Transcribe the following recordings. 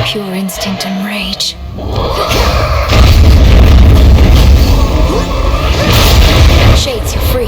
Pure instinct and rage. Shades, you're free.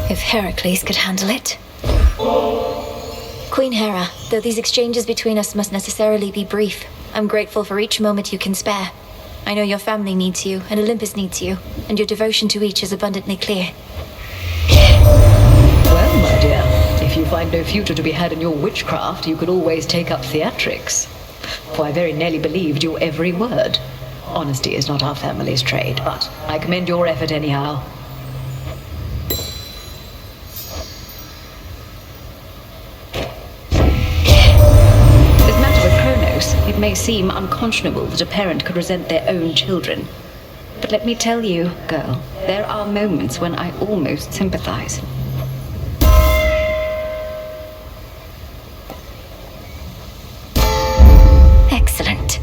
If Heracles could handle it. Queen Hera, though these exchanges between us must necessarily be brief, I'm grateful for each moment you can spare. I know your family needs you, and Olympus needs you, and your devotion to each is abundantly clear. Well, my dear, if you find no future to be had in your witchcraft, you could always take up theatrics. For I very nearly believed your every word. Honesty is not our family's trade, but I commend your effort anyhow. It may seem unconscionable that a parent could resent their own children. But let me tell you, girl, there are moments when I almost sympathize. Excellent.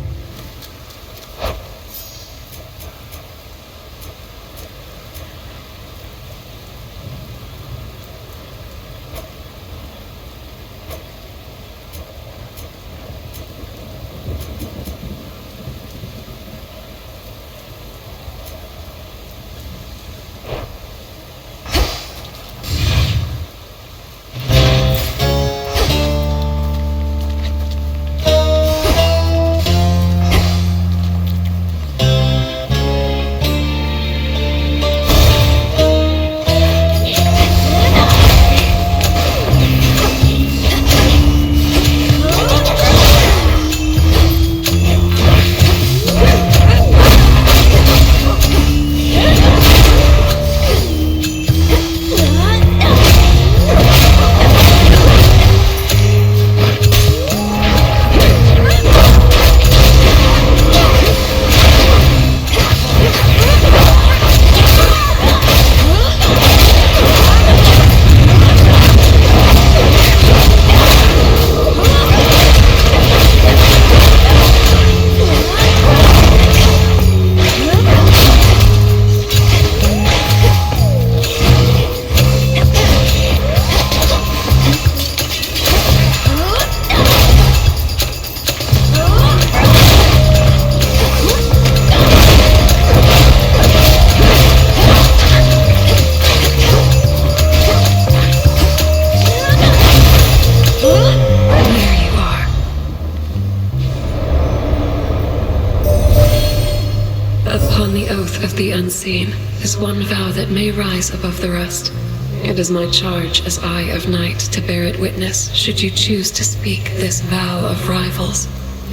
The unseen is one vow that may rise above the rest. It is my charge as Eye of Night to bear it witness should you choose to speak this vow of rivals.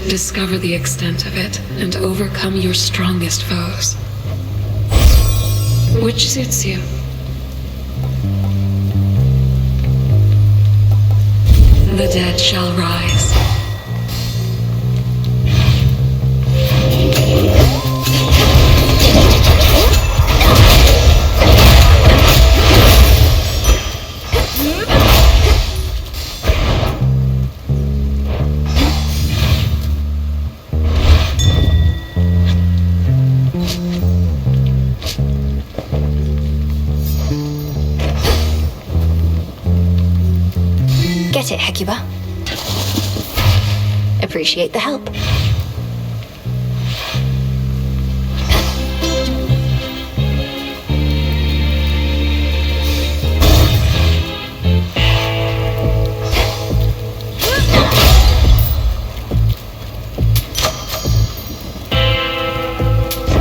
Discover the extent of it and overcome your strongest foes. Which suits you? The dead shall rise. get it, Hecuba. Appreciate the help.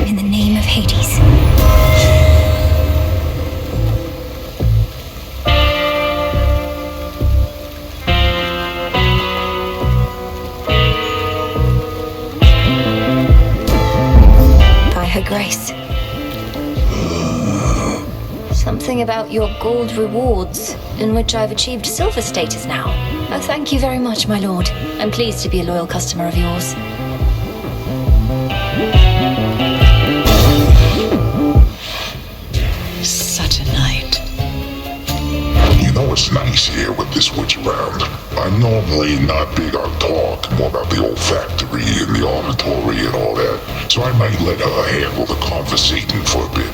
In the name of Hades. Her grace. Something about your gold rewards, in which I've achieved silver status now. Oh, thank you very much, my lord. I'm pleased to be a loyal customer of yours. Such a night. You know, it's nice here with this witch around. I'm normally not big on talk, more about the olfactory and the auditory and all that. So I might let her handle the conversating for a bit.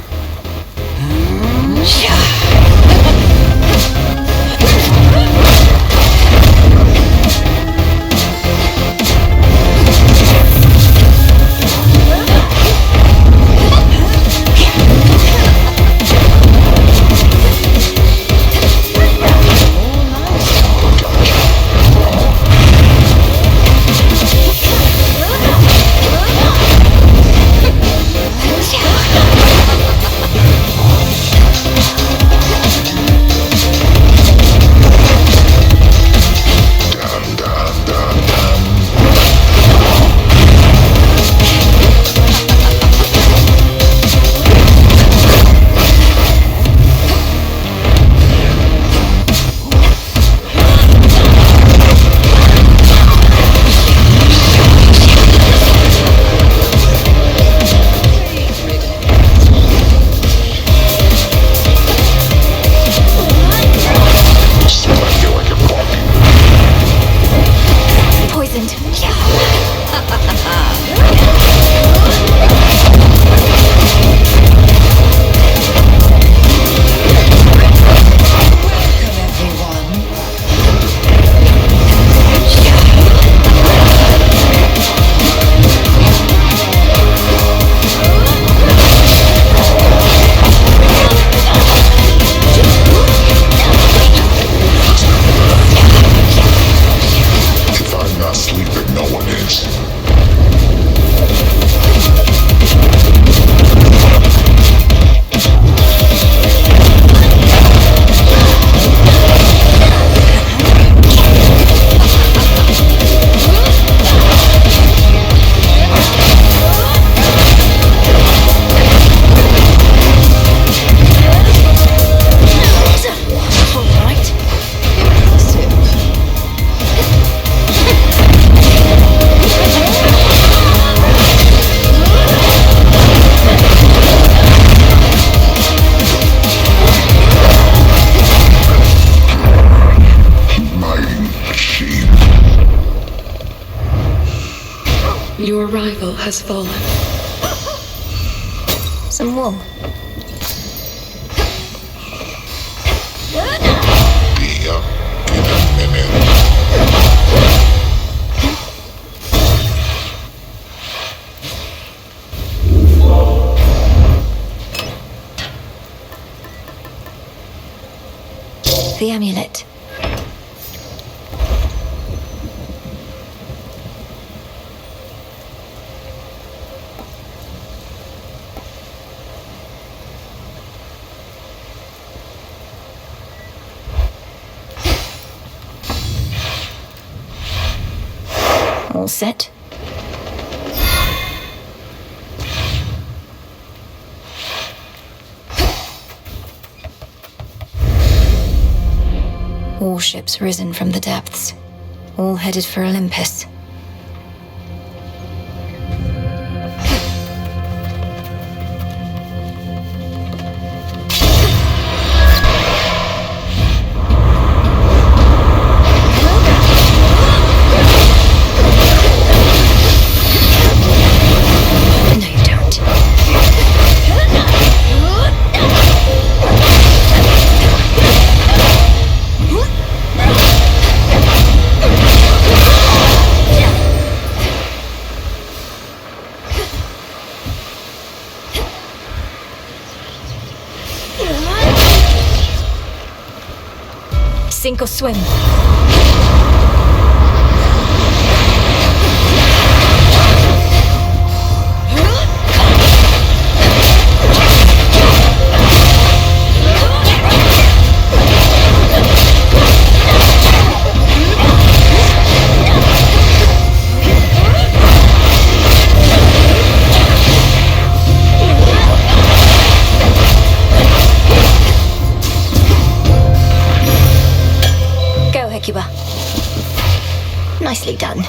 Your rival has fallen. Some wool. Be up in a minute. The amulet. All set. Warships risen from the depths, all headed for Olympus. Sink or swim. Nicely done.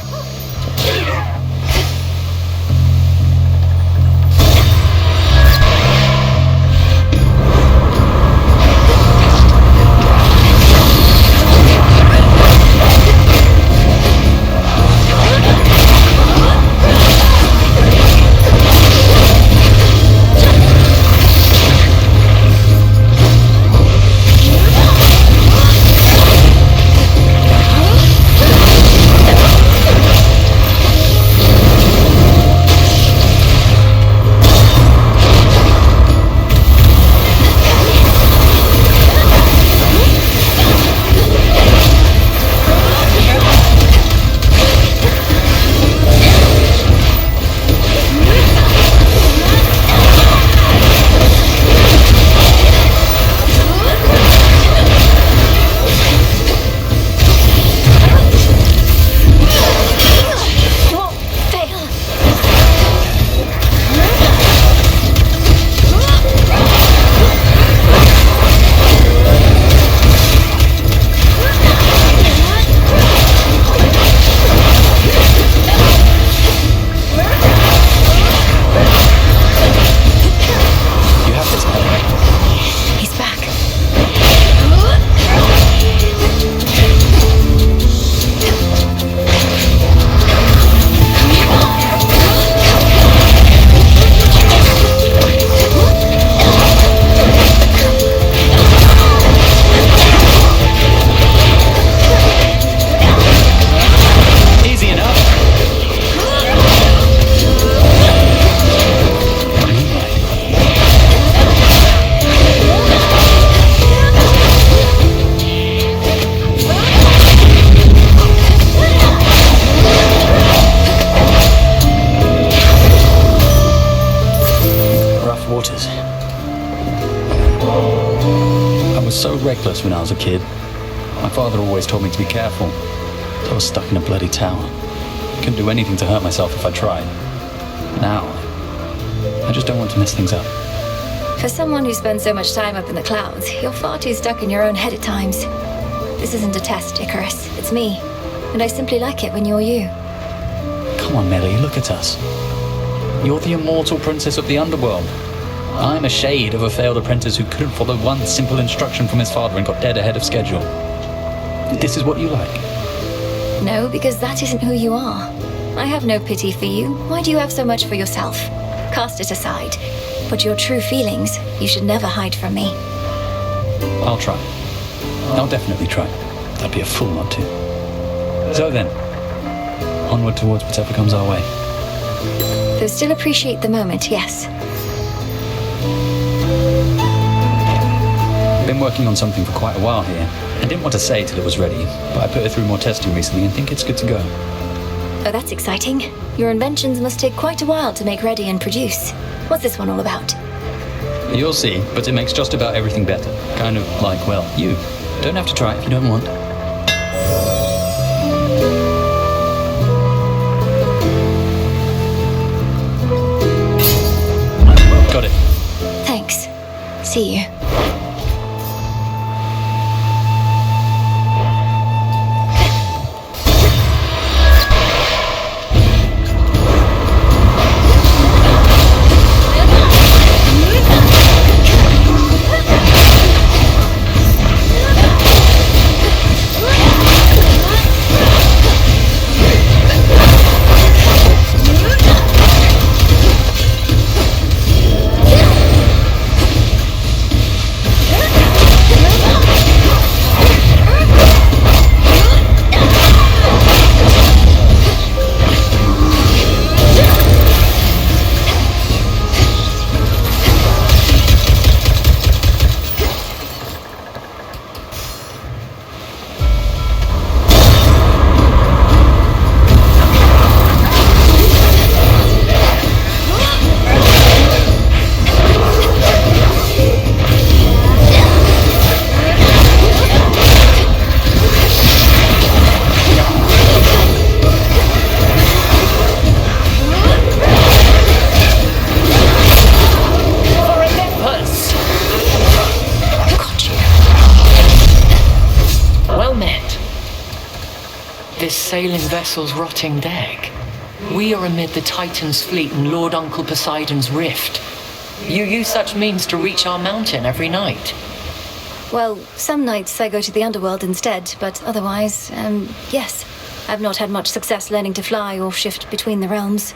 Reckless when I was a kid. My father always told me to be careful. I was stuck in a bloody tower. Couldn't do anything to hurt myself if I tried. Now, I just don't want to mess things up. For someone who spends so much time up in the clouds, you're far too stuck in your own head at times. This isn't a test, Icarus. It's me. And I simply like it when you're you. Come on, Melly, look at us. You're the immortal princess of the underworld. I'm a shade of a failed apprentice who couldn't follow one simple instruction from his father and got dead ahead of schedule. This is what you like? No, because that isn't who you are. I have no pity for you. Why do you have so much for yourself? Cast it aside. But your true feelings, you should never hide from me. I'll try. I'll definitely try. I'd be a fool not to. So then, onward towards whatever comes our way. Though still appreciate the moment, yes. I've been working on something for quite a while here. I didn't want to say till it was ready, but I put it through more testing recently and think it's good to go. Oh, that's exciting. Your inventions must take quite a while to make ready and produce. What's this one all about? You'll see, but it makes just about everything better. Kind of like, well, you. Don't have to try it if you don't want. Got it. Thanks. See you. sailing vessel's rotting deck. We are amid the Titan's fleet and Lord Uncle Poseidon's rift. You use such means to reach our mountain every night. Well, some nights I go to the underworld instead, but otherwise, yes. I've not had much success learning to fly or shift between the realms.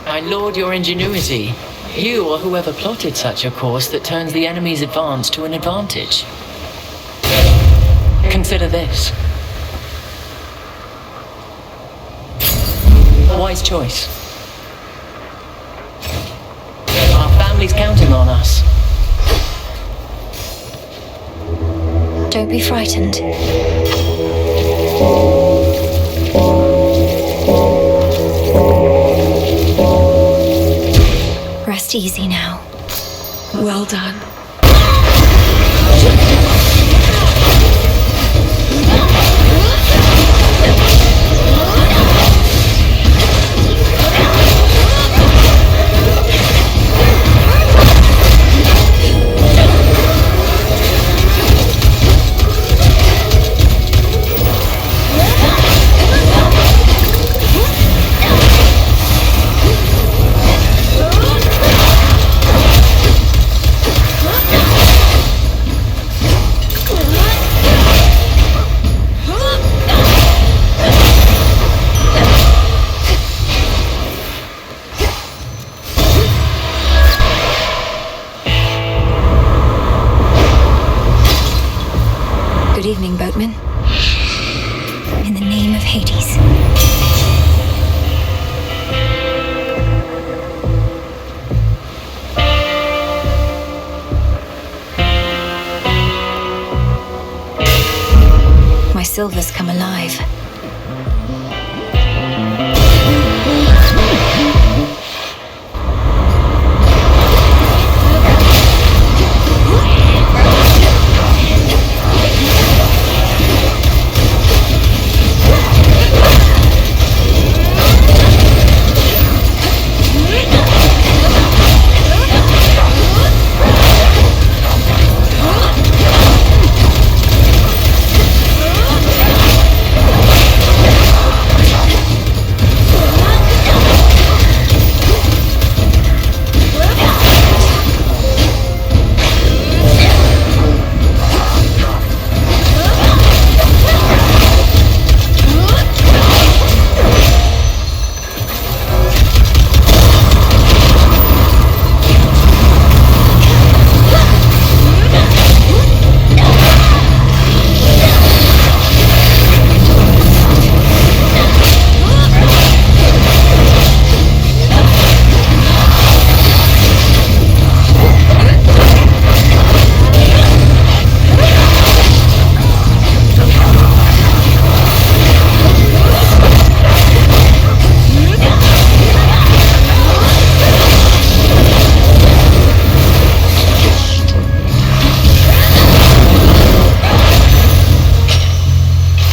I laud your ingenuity. You or whoever plotted such a course that turns the enemy's advance to an advantage. Consider this. A wise choice. Our family's counting on us. Don't be frightened. Rest easy now. Well done. Good evening, boatman. In the name of Hades. My silver's come alive.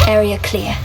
Area clear.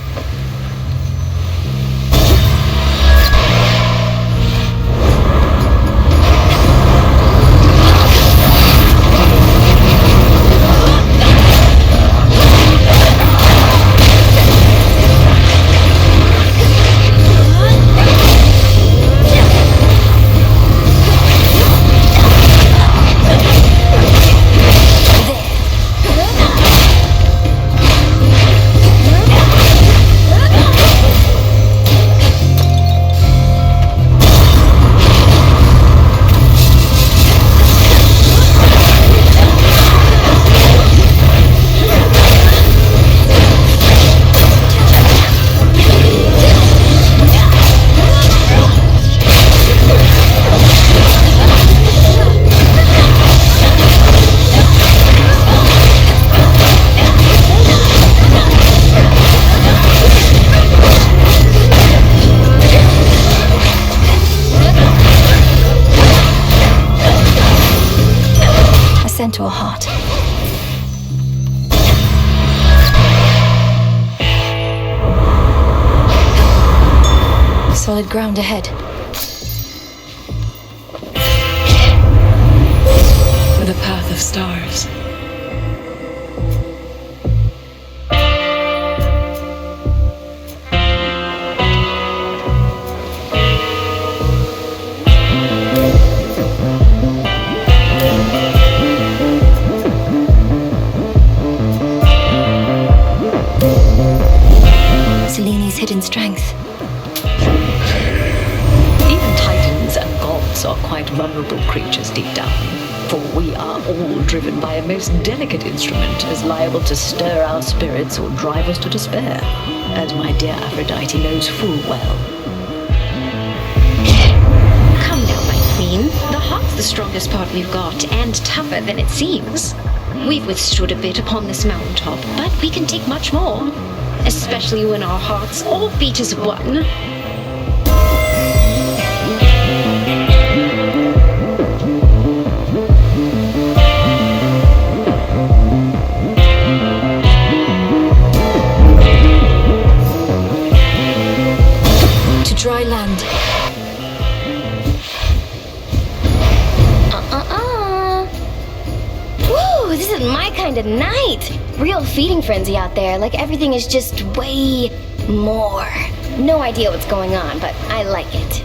To a heart. Solid ground ahead. The path of stars. strength. Even titans and gods are quite vulnerable creatures deep down. For we are all driven by a most delicate instrument as liable to stir our spirits or drive us to despair, as my dear Aphrodite knows full well. Come now, my queen. The heart's the strongest part we've got, and tougher than it seems. We've withstood a bit upon this mountaintop, but we can take much more. Especially when our hearts all beat as one. Dry land. Woo, this is my kind of night. Real feeding frenzy out there, like everything is just way more. No idea what's going on, but I like it.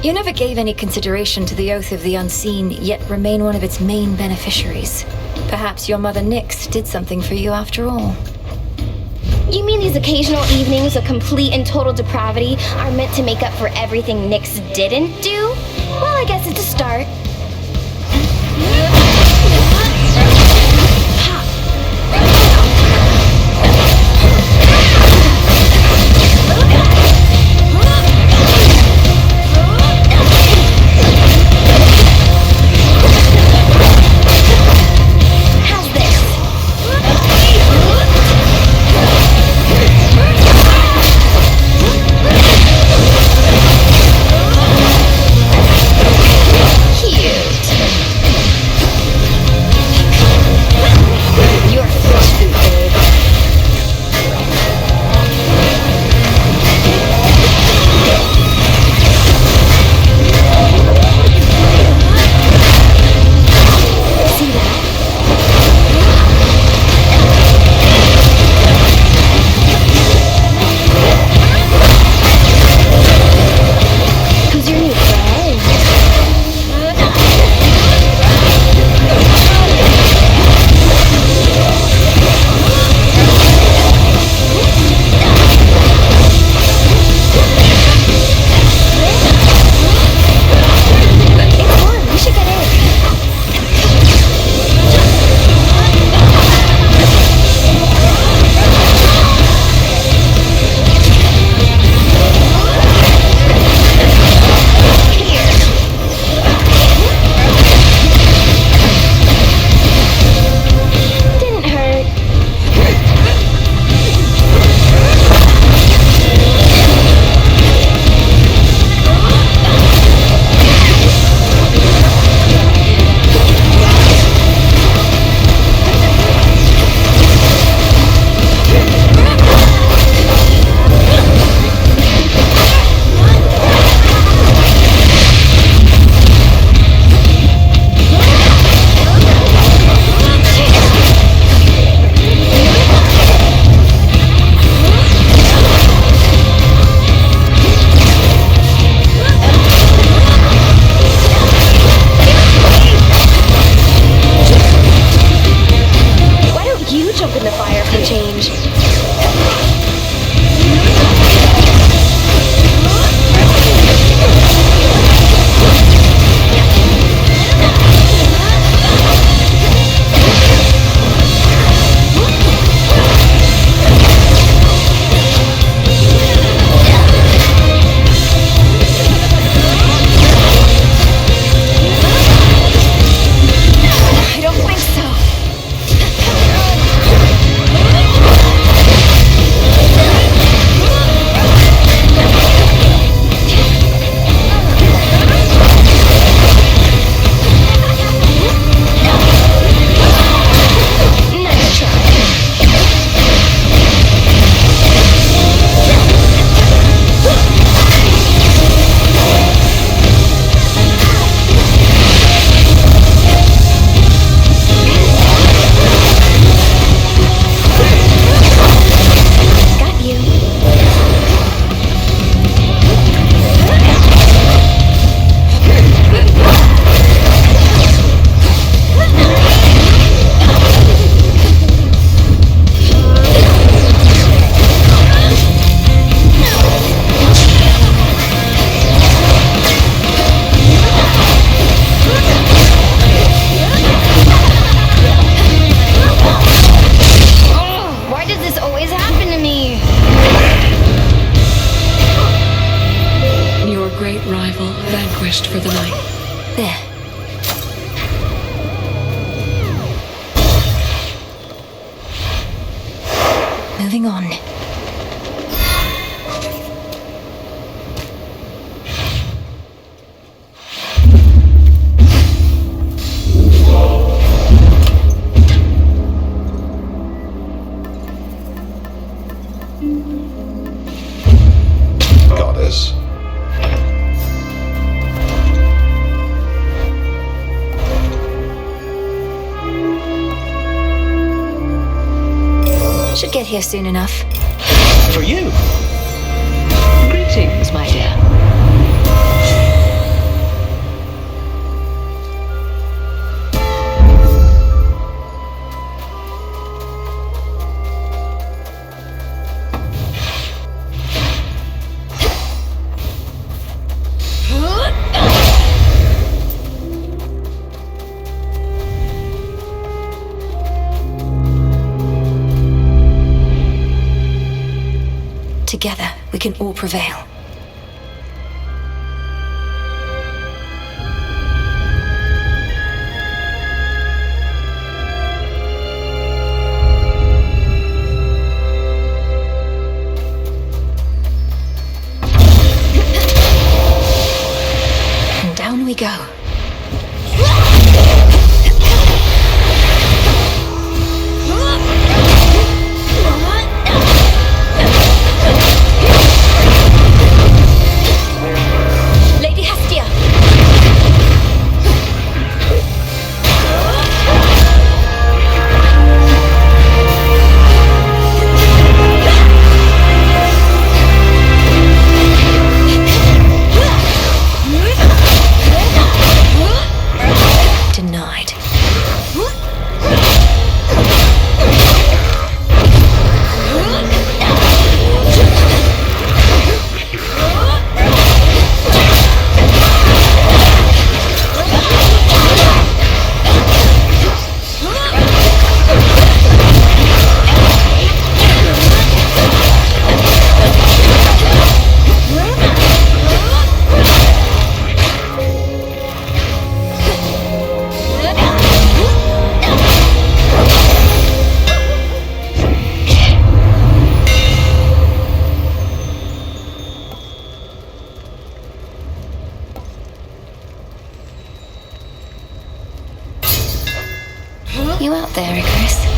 You never gave any consideration to the Oath of the Unseen, yet remain one of its main beneficiaries. Perhaps your mother Nyx did something for you after all. You mean these occasional evenings of complete and total depravity are meant to make up for everything Nyx didn't do? Well, I guess it's a start. wished for the night. There. Moving on. Goddess. Should get here soon enough. For you? Greetings, my dear. Together, we can all prevail. And down we go. You out there, Zagreus?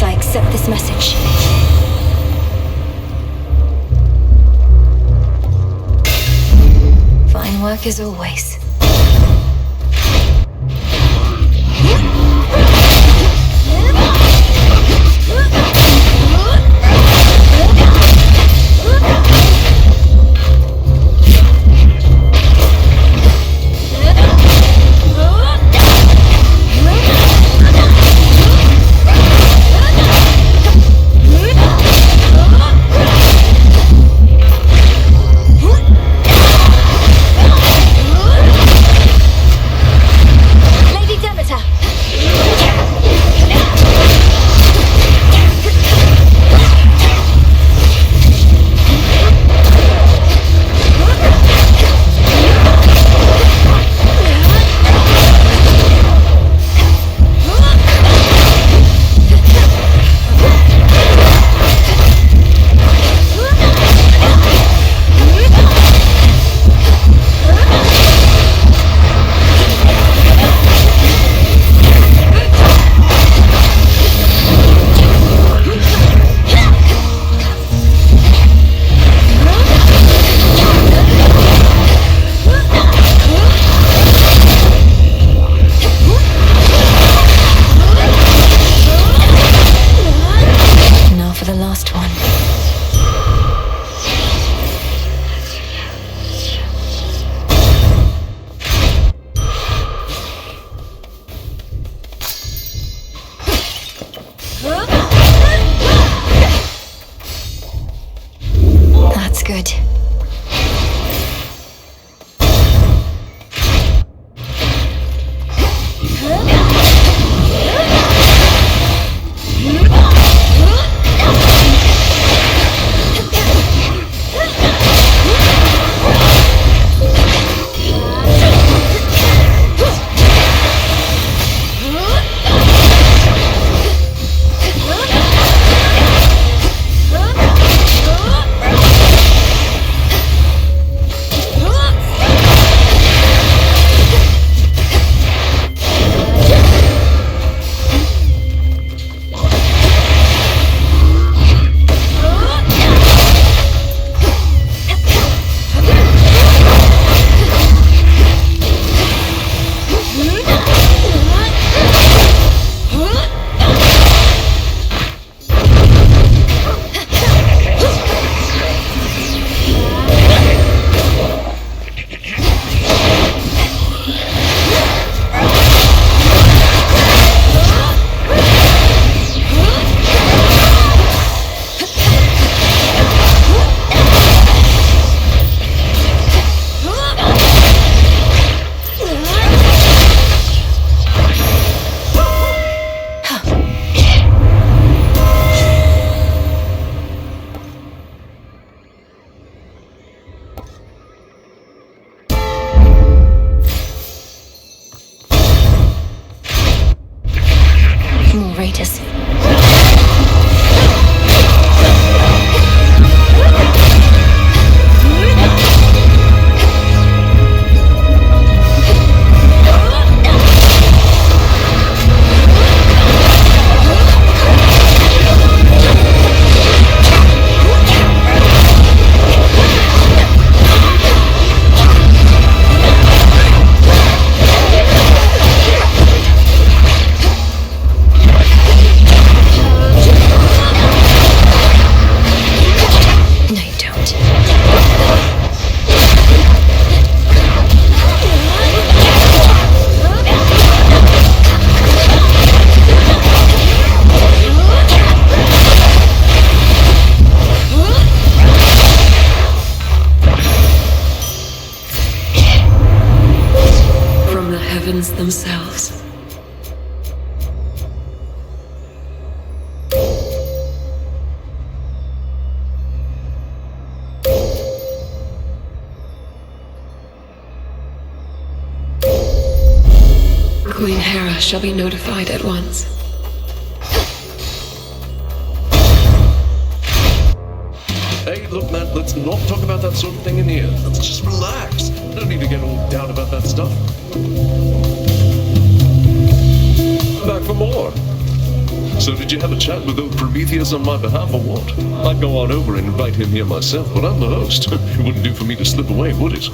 I accept this message. Fine work as always. That's good. Themselves. Queen Hera shall be notified at once. Hey, look, man, let's not talk about that sort of thing in here. Let's just relax. No need to get all down about that stuff. Back for more. So did you have a chat with old Prometheus on my behalf or what? I'd go on over and invite him here myself, but I'm the host. It wouldn't do for me to slip away, would it?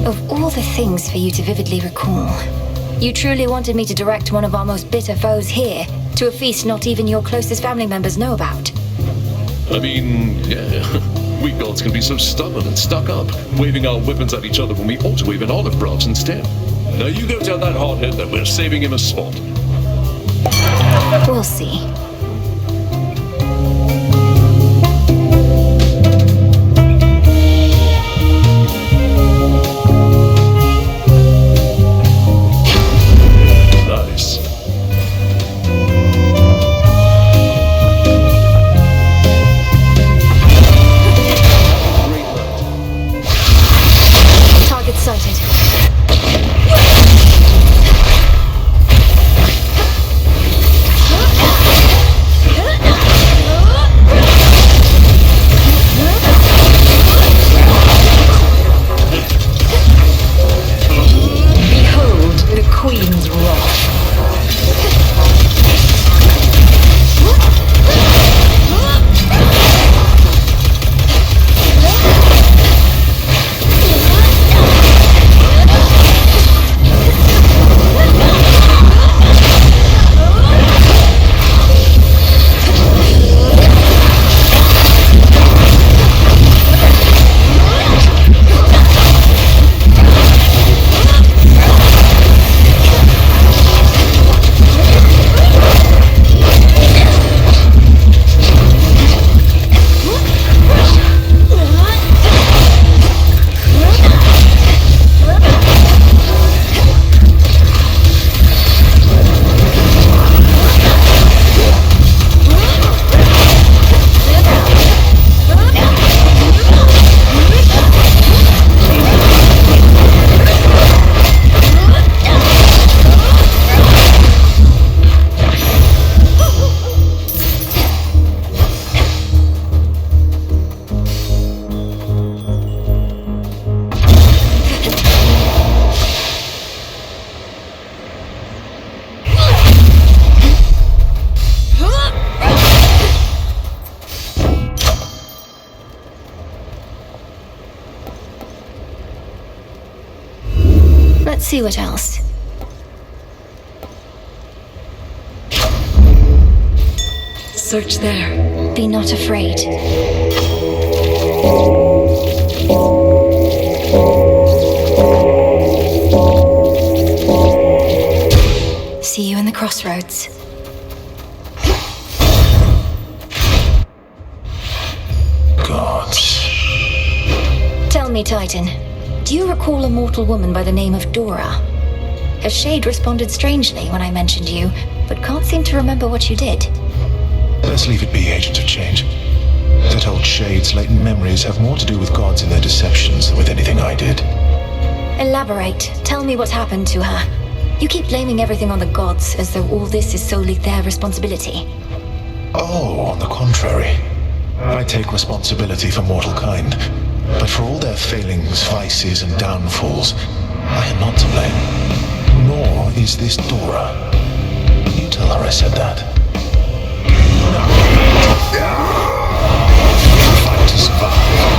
Of all the things for you to vividly recall, you truly wanted me to direct one of our most bitter foes here to a feast not even your closest family members know about. I mean, yeah. We gods can be so stubborn and stuck up, waving our weapons at each other when we ought to wave an olive branch instead. Now you go tell that hothead that we're saving him a spot. We'll see. Nice. Target sighted. see what else. Search there. Be not afraid. See you in the crossroads. Gods. Tell me, Titan, do you recall a mortal woman by the name of Dora? A shade responded strangely when I mentioned you, but can't seem to remember what you did. Let's leave it be, Agent of Change. That old shade's latent memories have more to do with gods and their deceptions than with anything I did. Elaborate. Tell me what happened to her. You keep blaming everything on the gods, as though all this is solely their responsibility. Oh, on the contrary. I take responsibility for mortal kind. But for all their failings, vices, and downfalls, I am not to blame. Nor is this Dora. You tell her I said that. Fight to survive.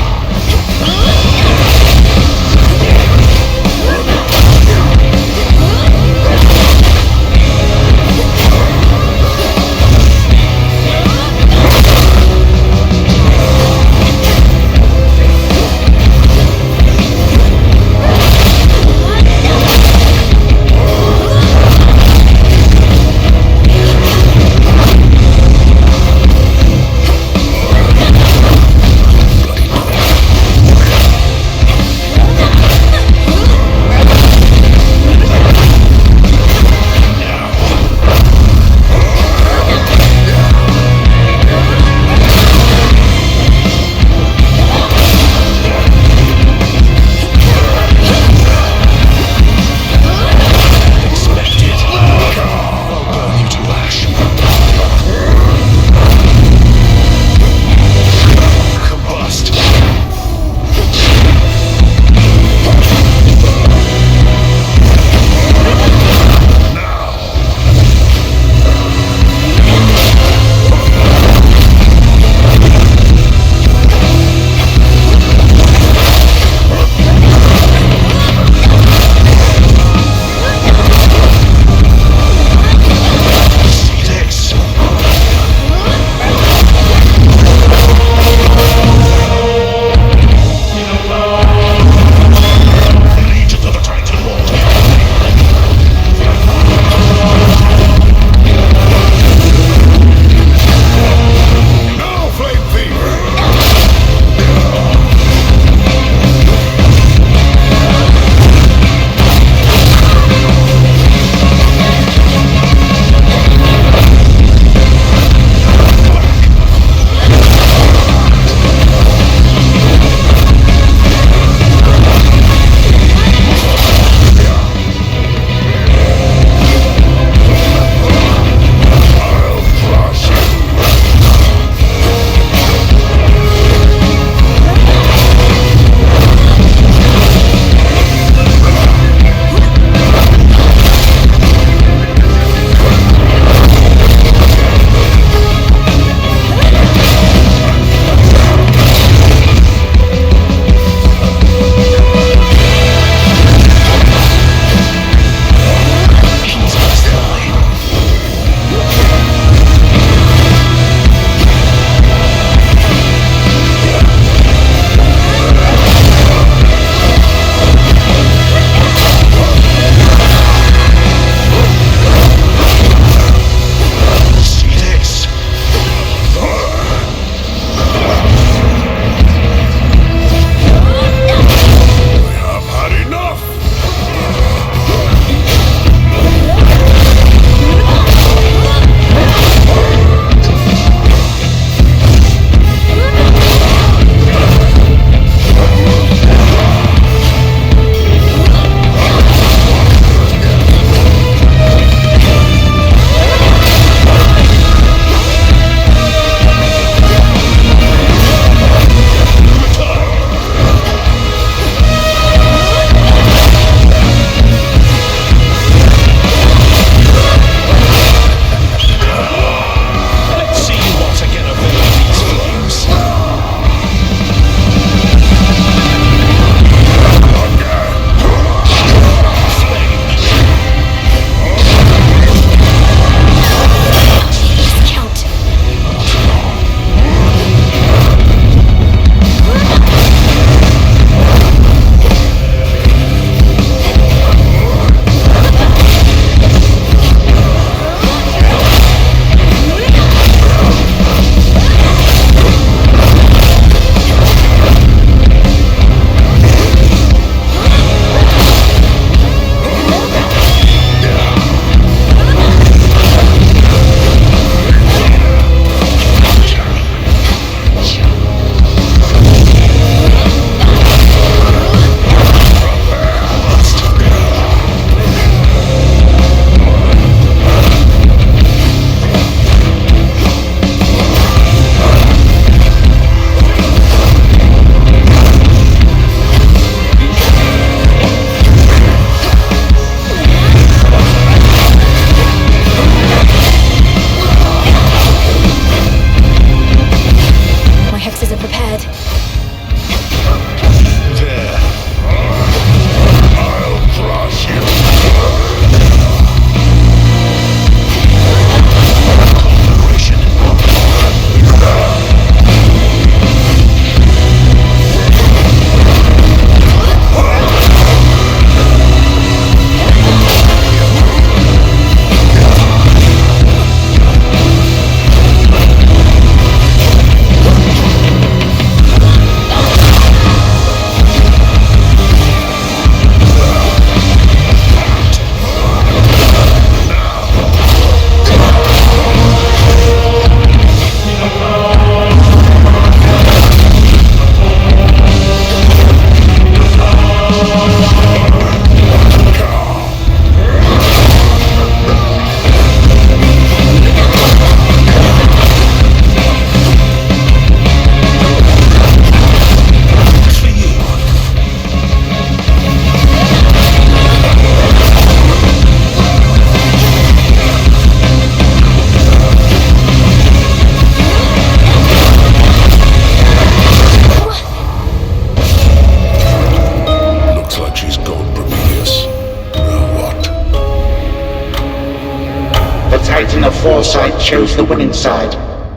foresight chose the winning side.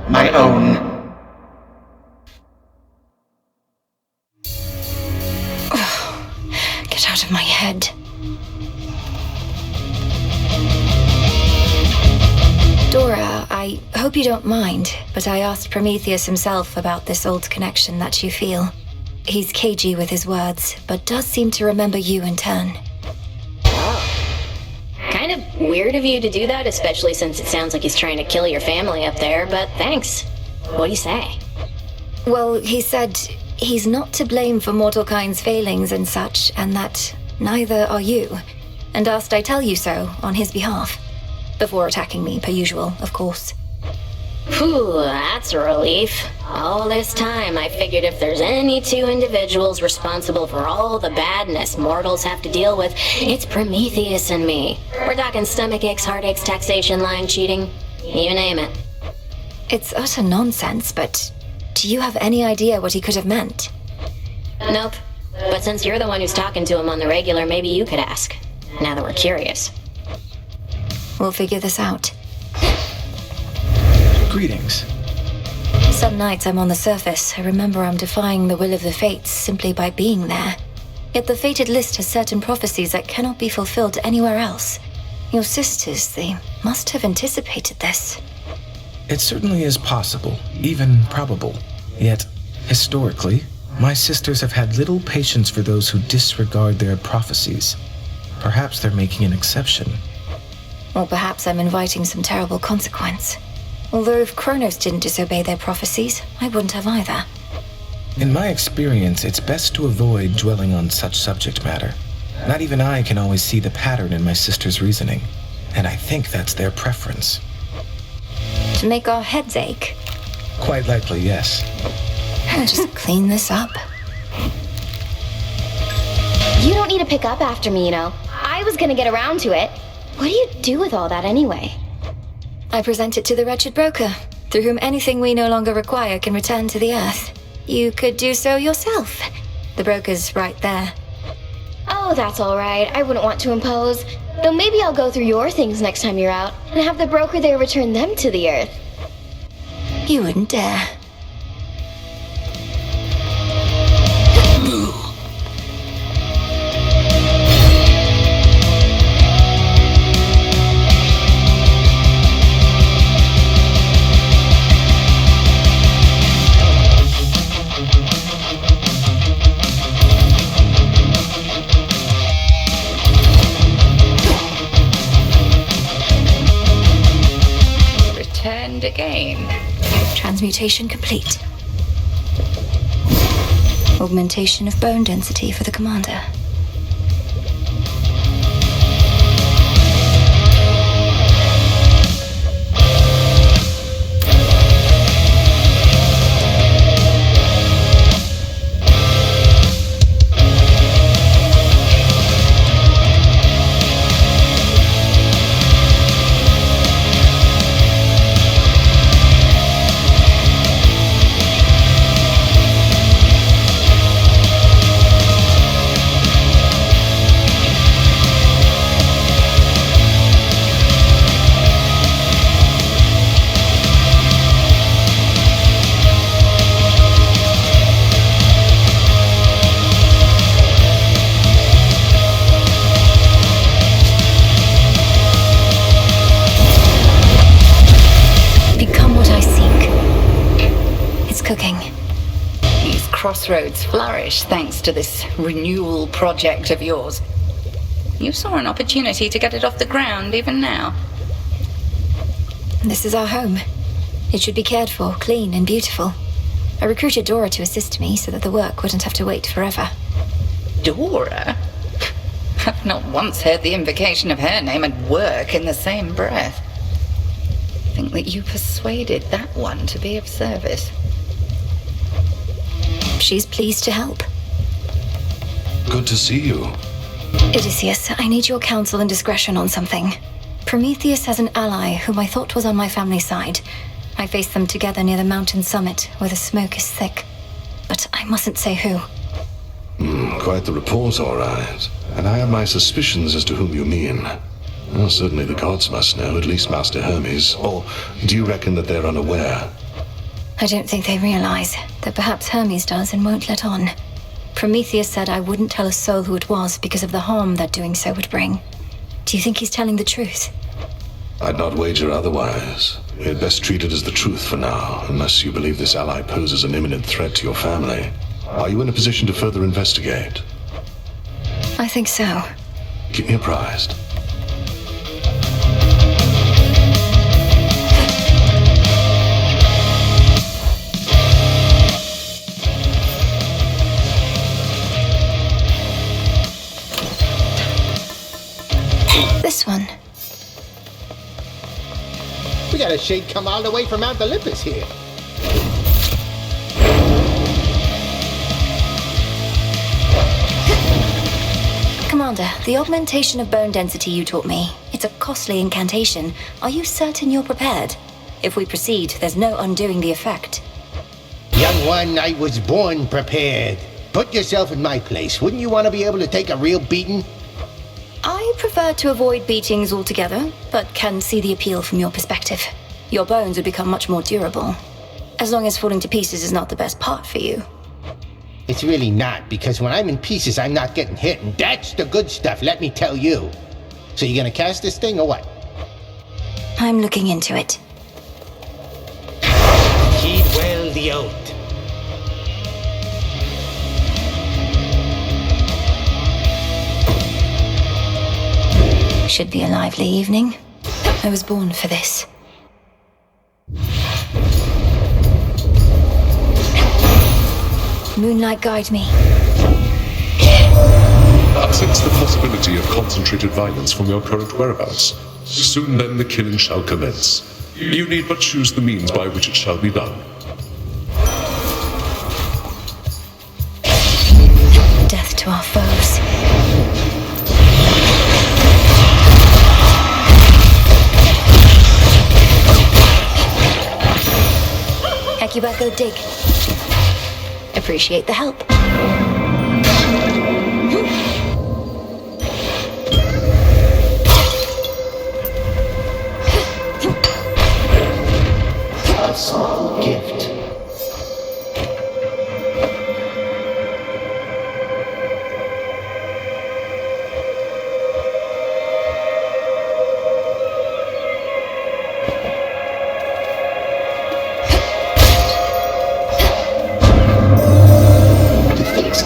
My own. Get out of my head. Dora, I hope you don't mind, but I asked Prometheus himself about this old connection that you feel. He's cagey with his words, but does seem to remember you in turn. Kind of weird of you to do that, especially since it sounds like he's trying to kill your family up there, but thanks. What do you say? Well, he said he's not to blame for mortal kind's failings and such, and that neither are you, and asked I tell you so on his behalf. Before attacking me, per usual, of course. Phew, that's a relief. All this time, I figured if there's any two individuals responsible for all the badness mortals have to deal with, it's Prometheus and me. We're talking stomach aches, heartaches, taxation, lying, cheating. You name it. It's utter nonsense, but do you have any idea what he could have meant? Nope. But since you're the one who's talking to him on the regular, maybe you could ask. Now that we're curious. We'll figure this out. Greetings. Some nights I'm on the surface. I remember I'm defying the will of the fates simply by being there. Yet the fated list has certain prophecies that cannot be fulfilled anywhere else. Your sisters, they must have anticipated this. It certainly is possible, even probable. Yet, historically, my sisters have had little patience for those who disregard their prophecies. Perhaps they're making an exception. Or perhaps I'm inviting some terrible consequence. Although if Kronos didn't disobey their prophecies, I wouldn't have either. In my experience, it's best to avoid dwelling on such subject matter. Not even I can always see the pattern in my sister's reasoning, and I think that's their preference. To make our heads ache? Quite likely, yes. I'll just clean this up. You don't need to pick up after me, you know. I was gonna get around to it. What do you do with all that anyway? I present it to the wretched broker, through whom anything we no longer require can return to the earth. You could do so yourself. The broker's right there. Oh, that's all right. I wouldn't want to impose. Though maybe I'll go through your things next time you're out, and have the broker there return them to the earth. You wouldn't dare. Again. Transmutation complete. Augmentation of bone density for the commander. Crossroads flourish thanks to this renewal project of yours. You saw an opportunity to get it off the ground even now. This is our home. It should be cared for, clean and beautiful. I recruited Dora to assist me so that the work wouldn't have to wait forever. Dora? I've not once heard the invocation of her name and work in the same breath. Think that you persuaded that one to be of service. She's pleased to help. Good to see you. Odysseus, I need your counsel and discretion on something. Prometheus has an ally whom I thought was on my family's side. I faced them together near the mountain summit, where the smoke is thick. But I mustn't say who. Quite the report, all right. And I have my suspicions as to whom you mean. Well, certainly the gods must know, at least Master Hermes. Or do you reckon that they're unaware? I don't think they realize that perhaps Hermes does and won't let on. Prometheus said I wouldn't tell a soul who it was because of the harm that doing so would bring. Do you think he's telling the truth? I'd not wager otherwise. We had best treat it as the truth for now, unless you believe this ally poses an imminent threat to your family. Are you in a position to further investigate? I think so. Keep me apprised. This one. We got a shade come all the way from Mount Olympus here. Commander, the augmentation of bone density you taught me, it's a costly incantation. Are you certain you're prepared? If we proceed, there's no undoing the effect. Young one, I was born prepared. Put yourself in my place. Wouldn't you want to be able to take a real beating? I prefer to avoid beatings altogether, but can see the appeal from your perspective. Your bones would become much more durable. As long as falling to pieces is not the best part for you. It's really not, because when I'm in pieces, I'm not getting hit, and that's the good stuff, let me tell you. So you gonna cast this thing, or what? I'm looking into it. Heed well the oath. Should be a lively evening. I was born for this. Moonlight, guide me. I sense the possibility of concentrated violence from your current whereabouts. Soon then the killing shall commence. You need but choose the means by which it shall be done. Death to our foes. Ekubako, dig. Appreciate the help. A small gift.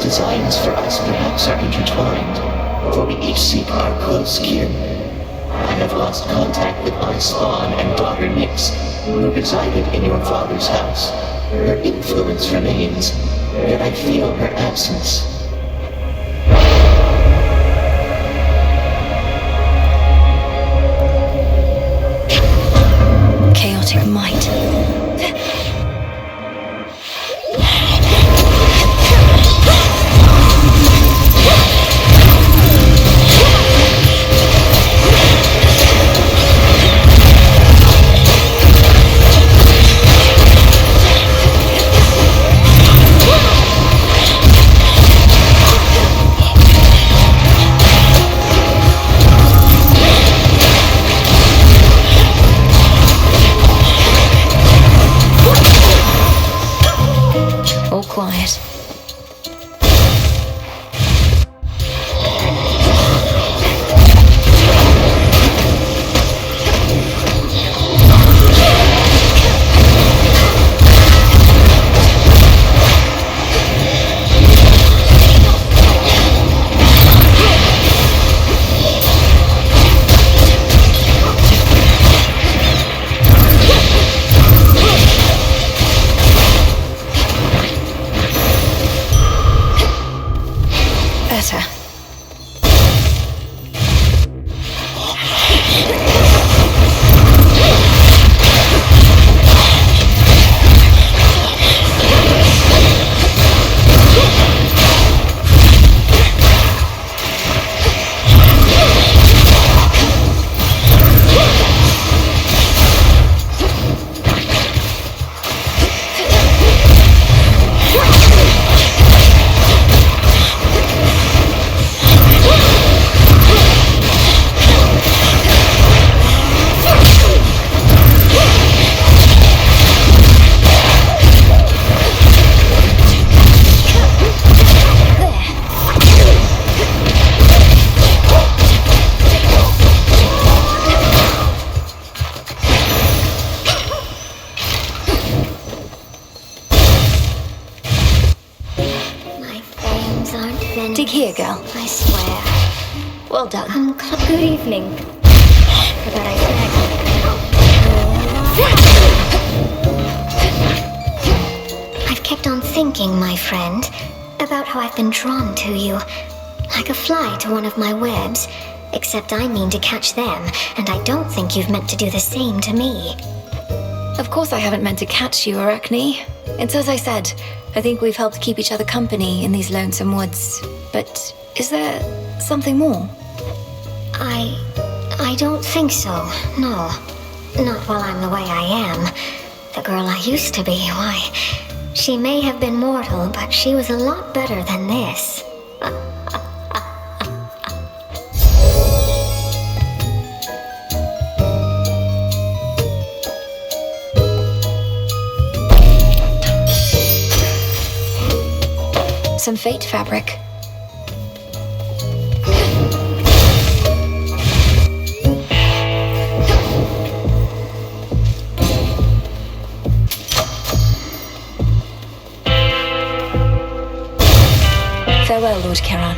Designs for us perhaps are intertwined, for we each seek our close kin. I have lost contact with my spawn and daughter Nyx, who resided in your father's house. Her influence remains, yet I feel her absence. Chaotic might. All quiet. friend. Dig here, girl. I swear. Well done. Good evening. Forgot I snagged. I've kept on thinking, my friend, about how I've been drawn to you. Like a fly to one of my webs. Except I mean to catch them, and I don't think you've meant to do the same to me. Of course I haven't meant to catch you, Arachne. It's as I said, I think we've helped keep each other company in these lonesome woods. But is there something more? I don't think so, no. Not while I'm the way I am. The girl I used to be, why, she may have been mortal, but she was a lot better than this. Some fate fabric. Farewell, Lord Charon.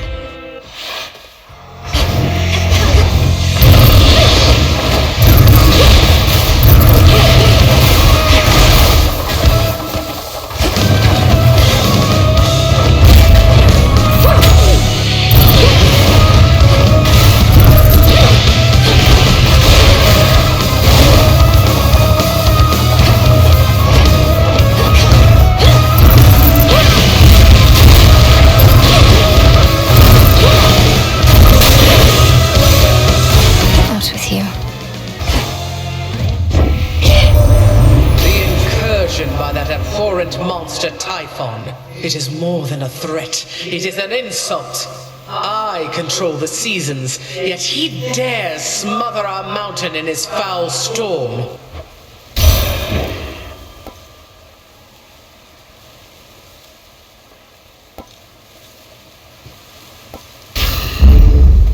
Monster Typhon. It is more than a threat. It is an insult. I control the seasons, yet he dares smother our mountain in his foul storm.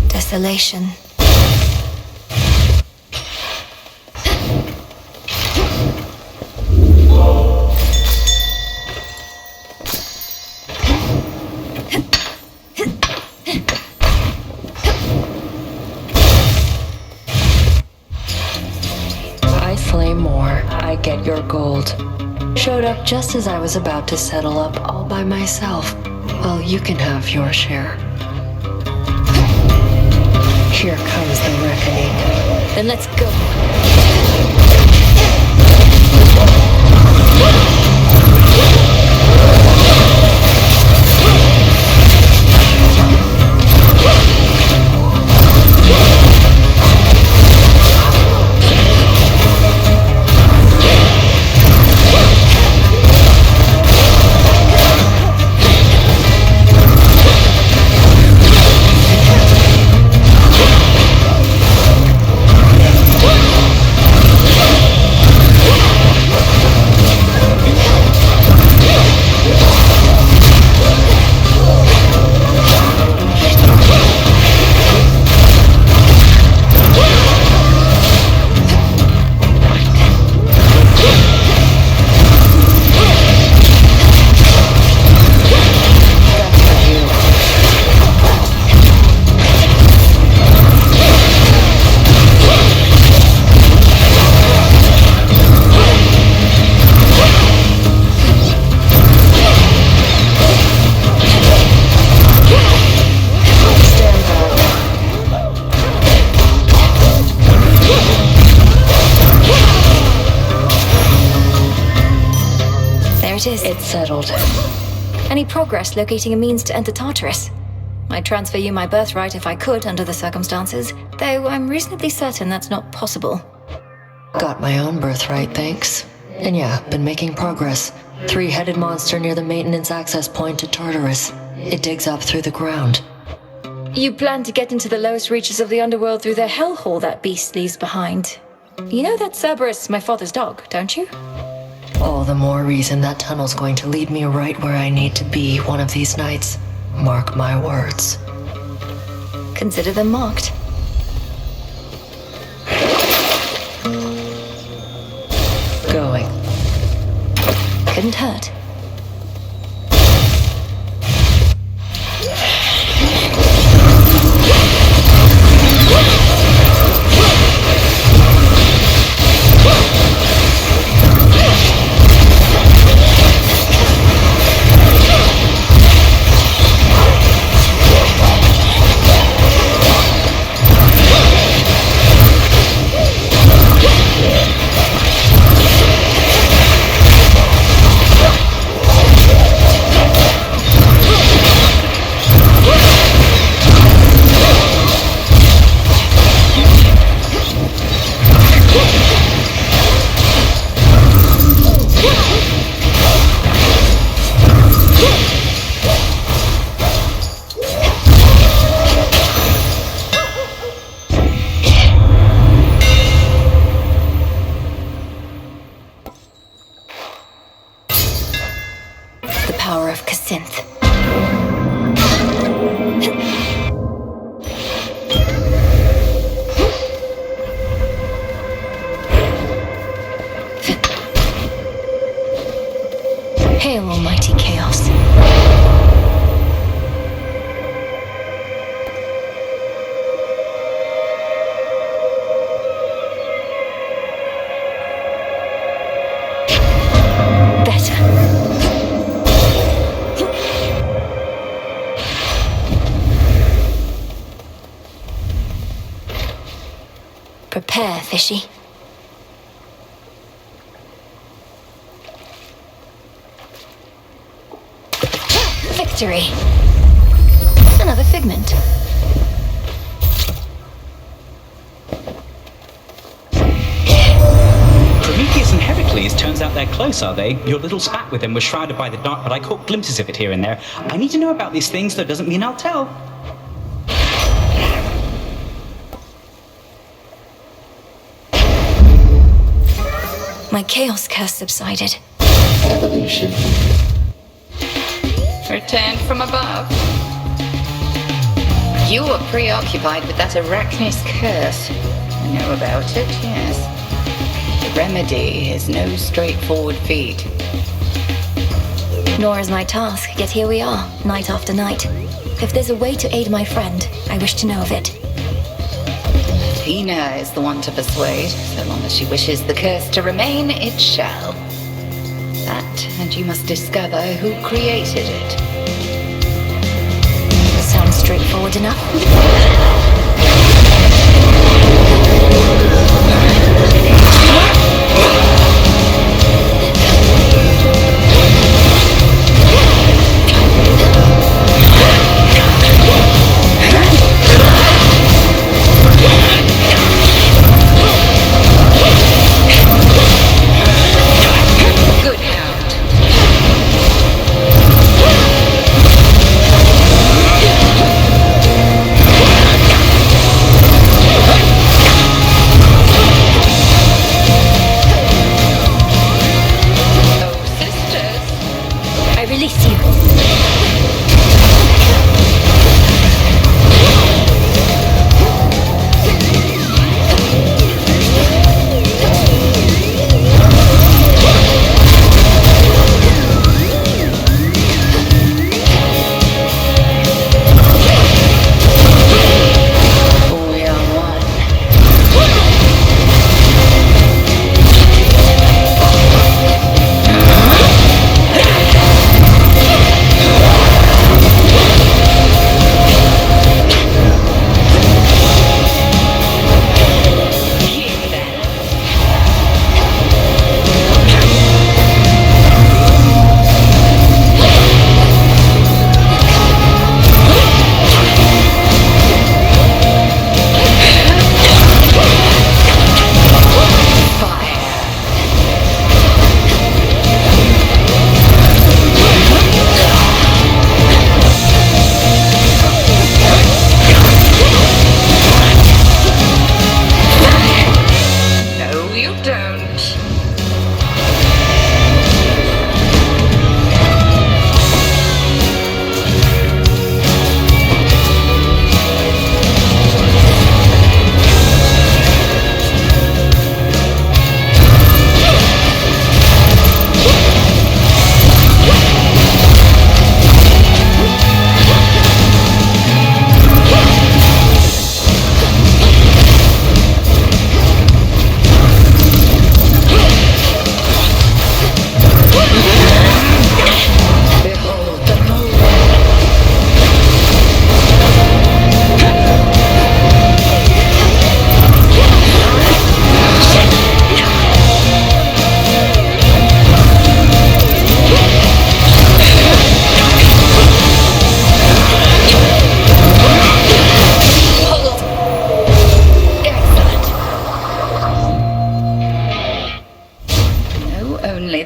Desolation. Get your gold. Showed up just as I was about to settle up all by myself. Well, you can have your share. Here comes the reckoning. Then let's go. It's settled. Any progress locating a means to enter Tartarus? I'd transfer you my birthright if I could under the circumstances, though I'm reasonably certain that's not possible. Got my own birthright, thanks. And yeah, been making progress. 3-headed monster near the maintenance access point to Tartarus. It digs up through the ground. You plan to get into the lowest reaches of the underworld through the hellhole that beast leaves behind. You know that Zagreus, my father's dog, don't you? All the more reason that tunnel's going to lead me right where I need to be one of these nights. Mark my words. Consider them marked. Going. Couldn't hurt. power of Kacinth. Hail, almighty chaos. Prepare, fishy. Victory! Another figment. Prometheus and Heracles, turns out they're close, are they? Your little spat with them was shrouded by the dark, but I caught glimpses of it here and there. I need to know about these things, though doesn't mean I'll tell. My chaos curse subsided. Evolution. Returned from above. You were preoccupied with that Arachnus curse. I know about it, yes. The remedy is no straightforward feat. Nor is my task, yet here we are, night after night. If there's a way to aid my friend, I wish to know of it. Tina is the one to persuade. So long as she wishes the curse to remain, it shall. That, and you must discover who created it. Sounds straightforward enough.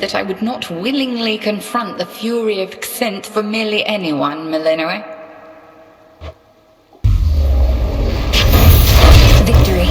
That I would not willingly confront the fury of Xinth for merely anyone, Melinoë. Victory.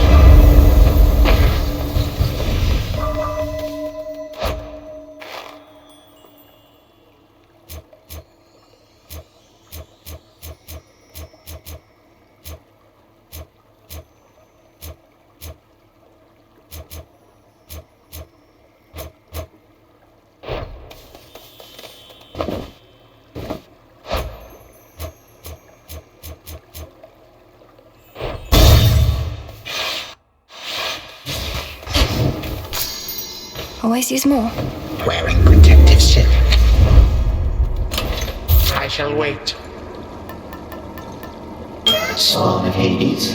Always use more. Wearing protective silk. I shall wait. Spawn of Hades.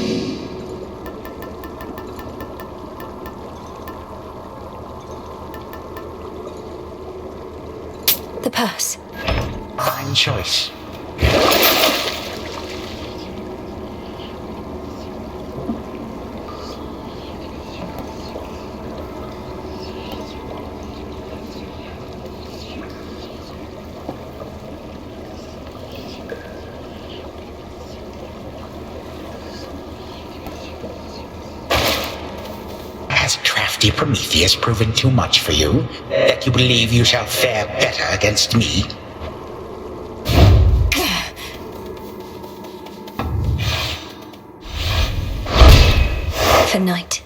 The purse. Fine choice. Has crafty Prometheus proven too much for you, that you believe you shall fare better against me? For night.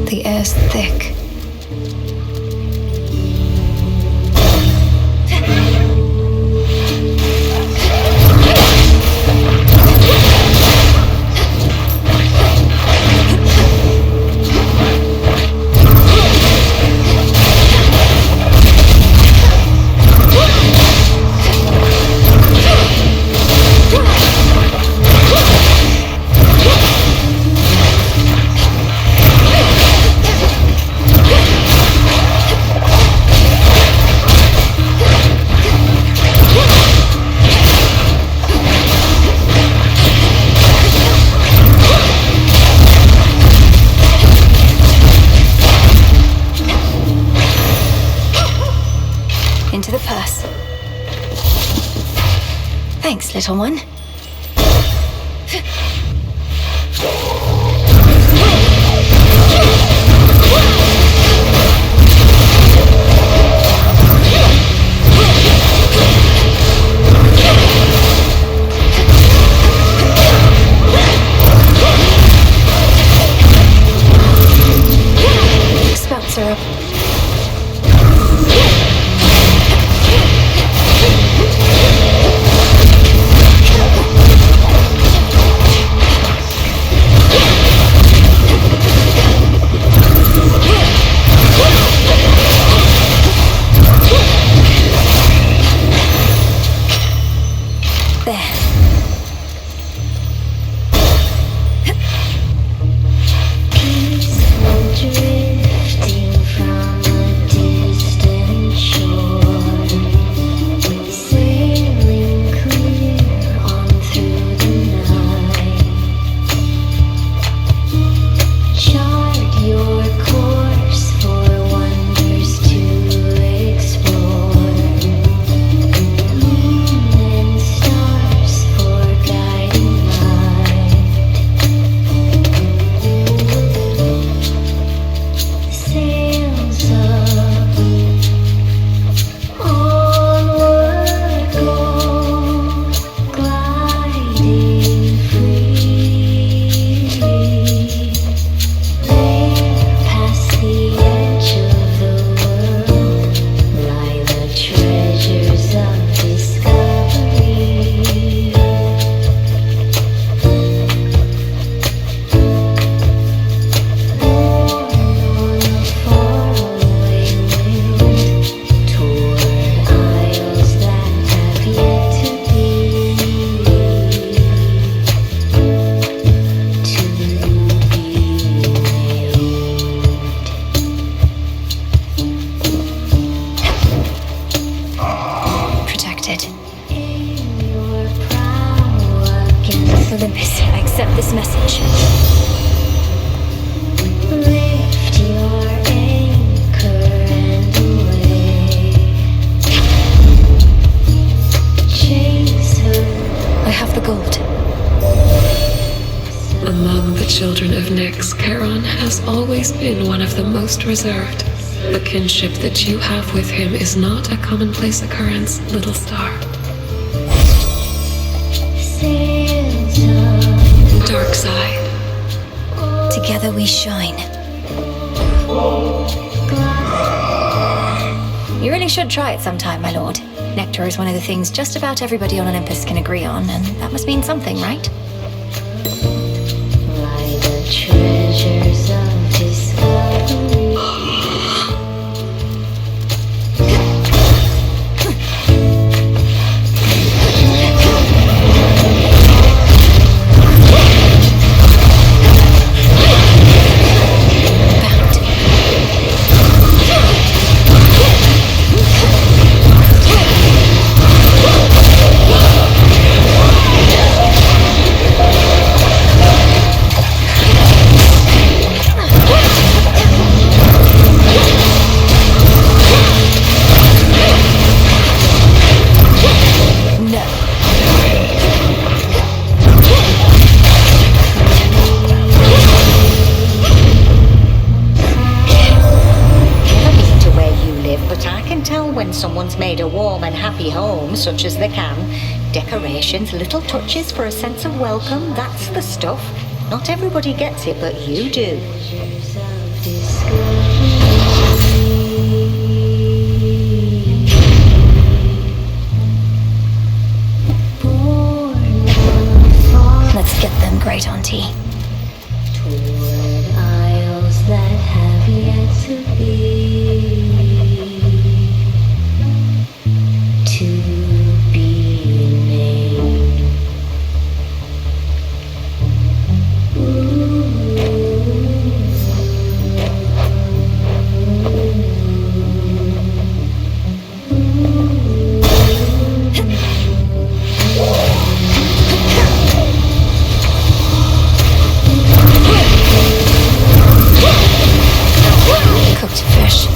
The air's thick. Into the purse. Thanks, little one. Spouts are up. Olympus, I accept this message. Lift your anchor and away. Chase her. I have the gold. Among the children of Nyx, Charon has always been one of the most reserved. The kinship that you have with him is not a commonplace occurrence, little star. Dark side. Together we shine. You really should try it sometime, my lord. Nectar is one of the things just about everybody on Olympus can agree on, and that must mean something, right? warm and happy home such as they can. Decorations, little touches for a sense of welcome, that's the stuff. Not everybody gets it, but you do. Let's get them, Great Auntie. Toward isles that have yet to be. To be named. Cooked fish.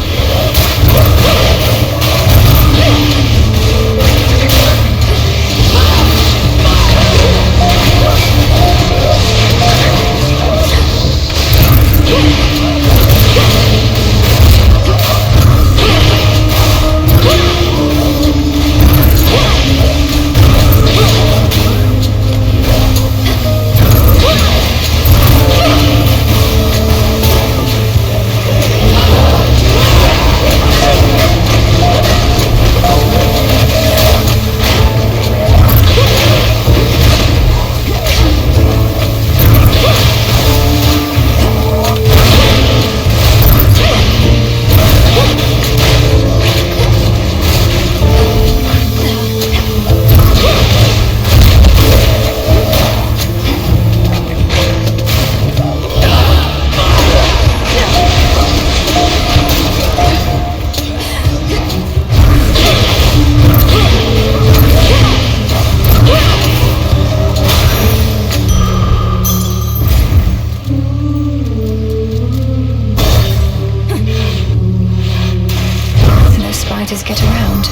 Get around.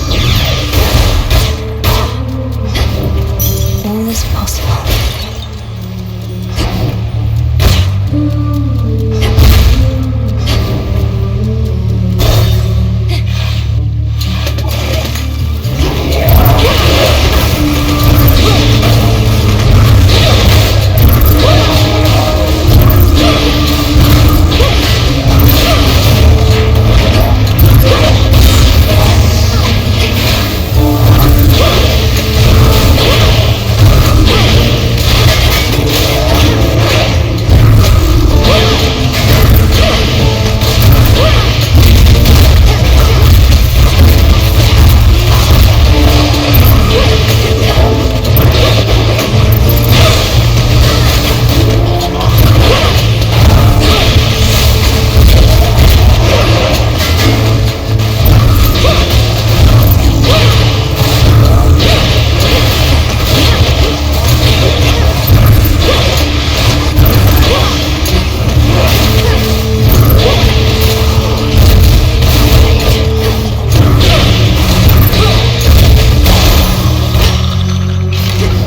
All is possible.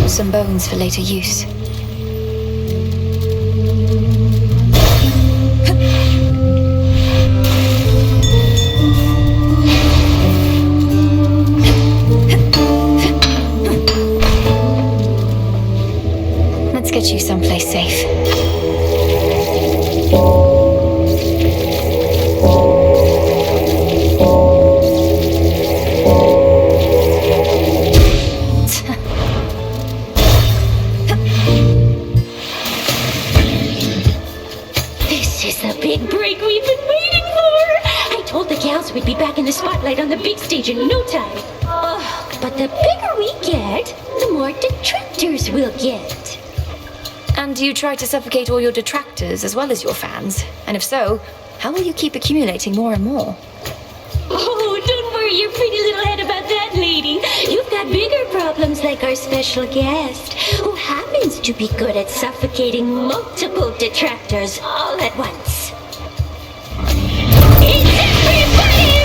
Some bones for later use. Let's get you someplace safe. We'd be back in the spotlight on the big stage in no time. But the bigger we get, the more detractors we'll get. And do you try to suffocate all your detractors as well as your fans? And if so, how will you keep accumulating more and more? Oh, don't worry your pretty little head about that, lady. You've got bigger problems like our special guest, who happens to be good at suffocating multiple detractors all at once. Everybody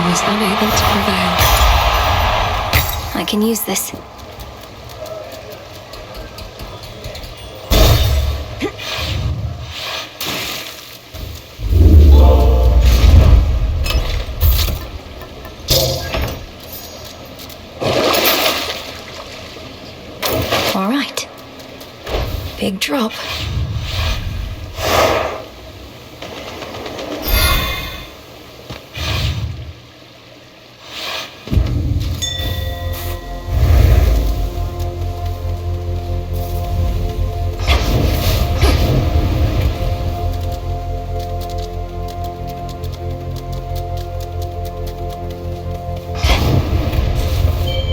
was unable to prevail. I can use this. All right. Big drop.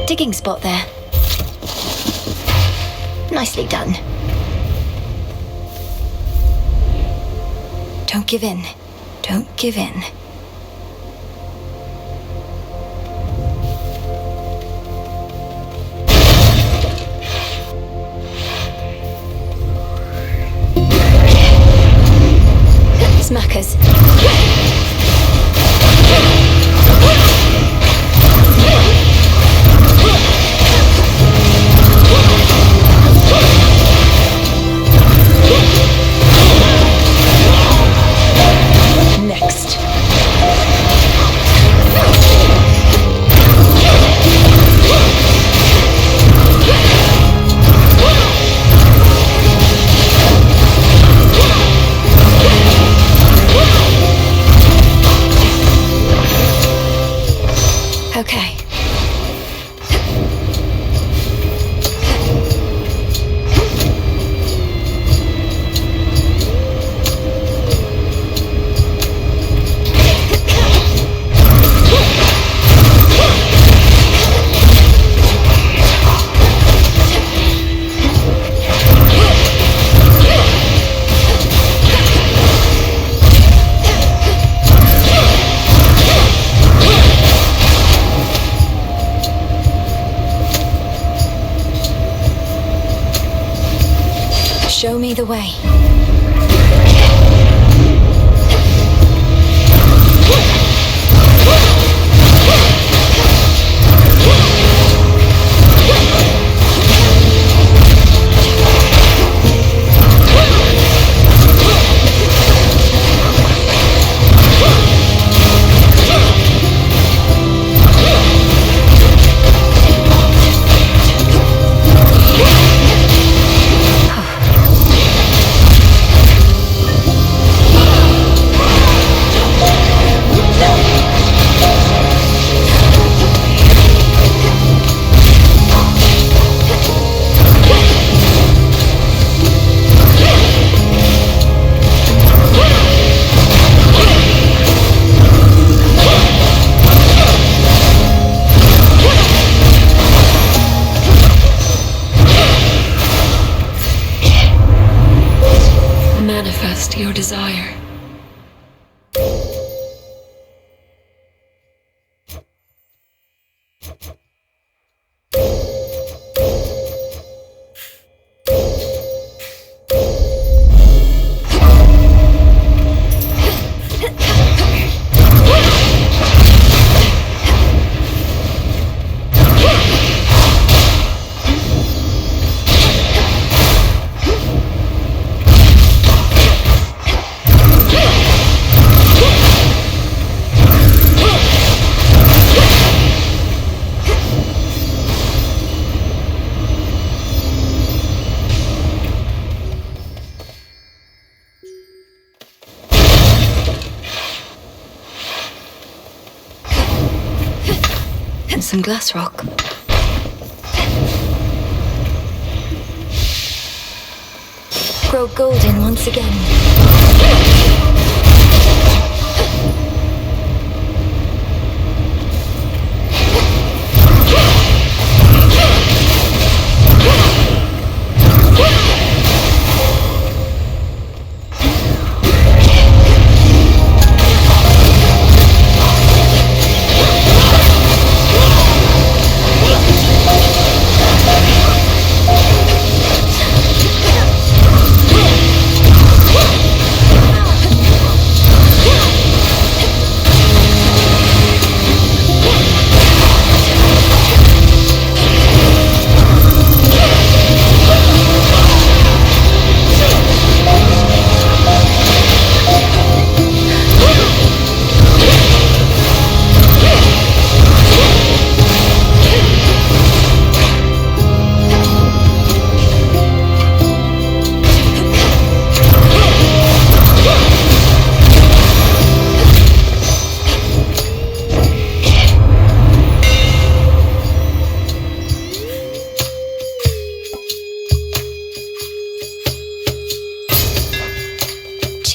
Digging spot there. Nicely done. Don't give in. Don't give in. Smackers. Next. Okay. Show me the way. Manifest your desire. And some glass rock. Grow golden once again.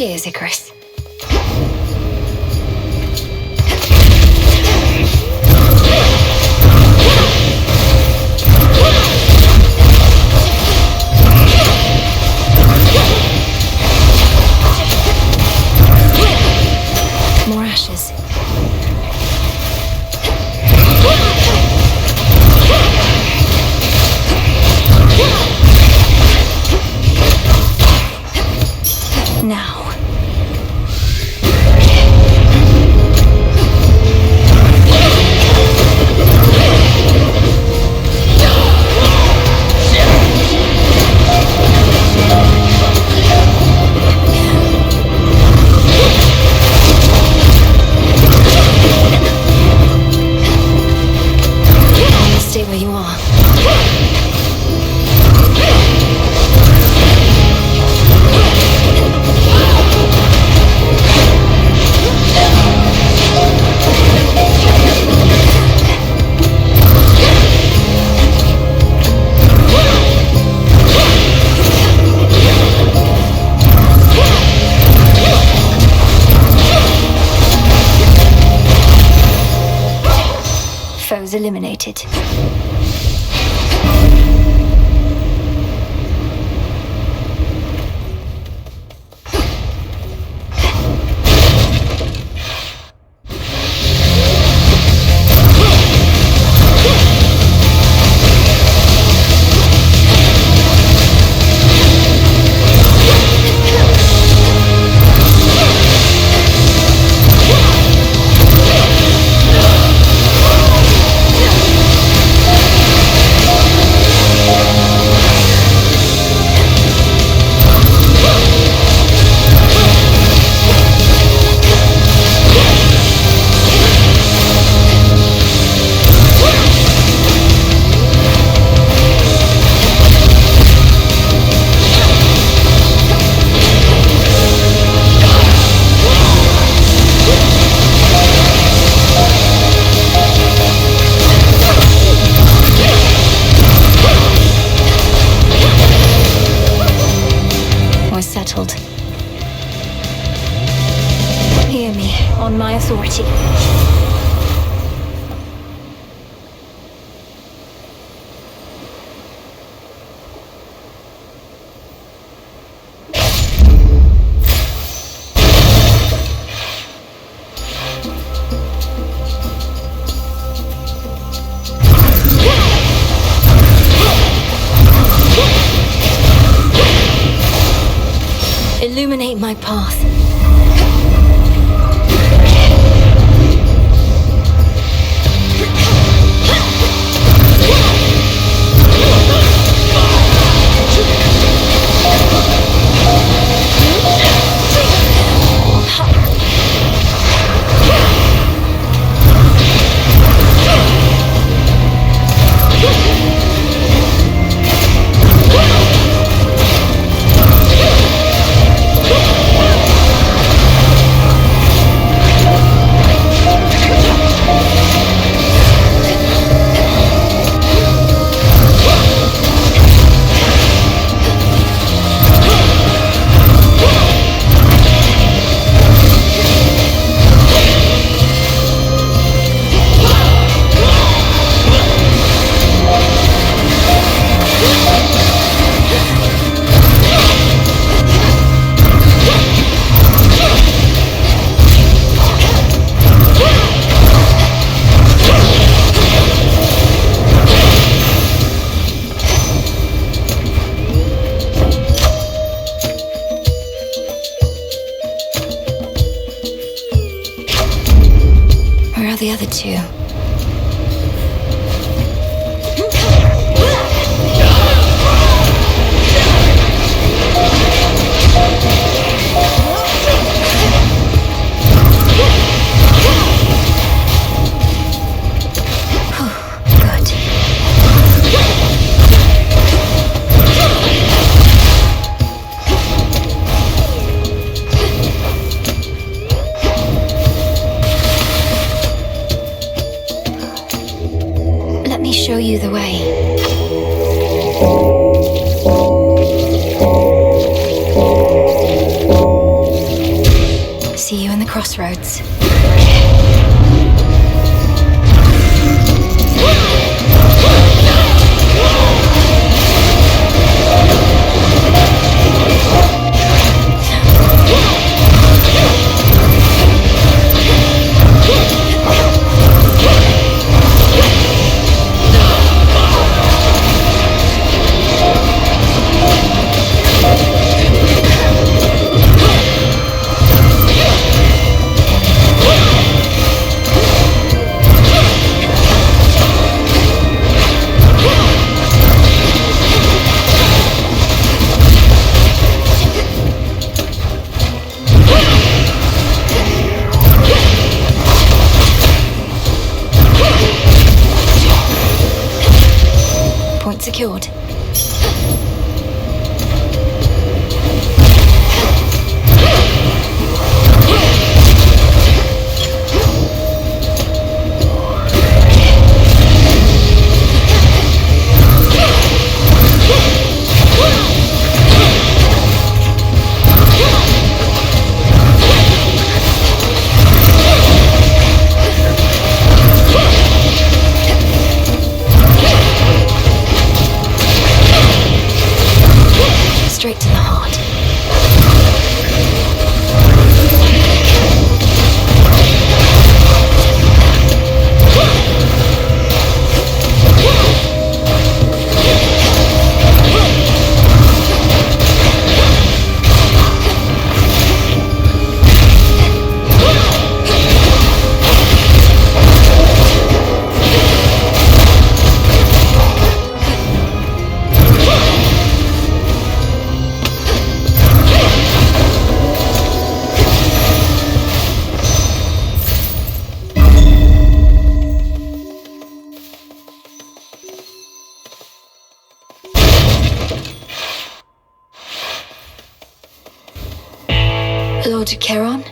Cheers, Zagreus. More ashes. Now. Stay where you are. Foes eliminated. Settled. Hear me, on my authority. Illuminate my path. The other two. Show you the way. crossroads. Point secured. Straight to the heart. Lord Charon?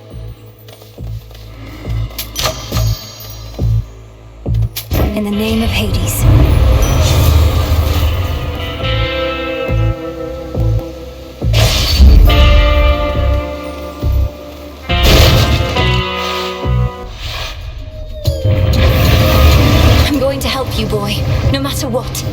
In the name of Hades. I'm going to help you, boy, no matter what.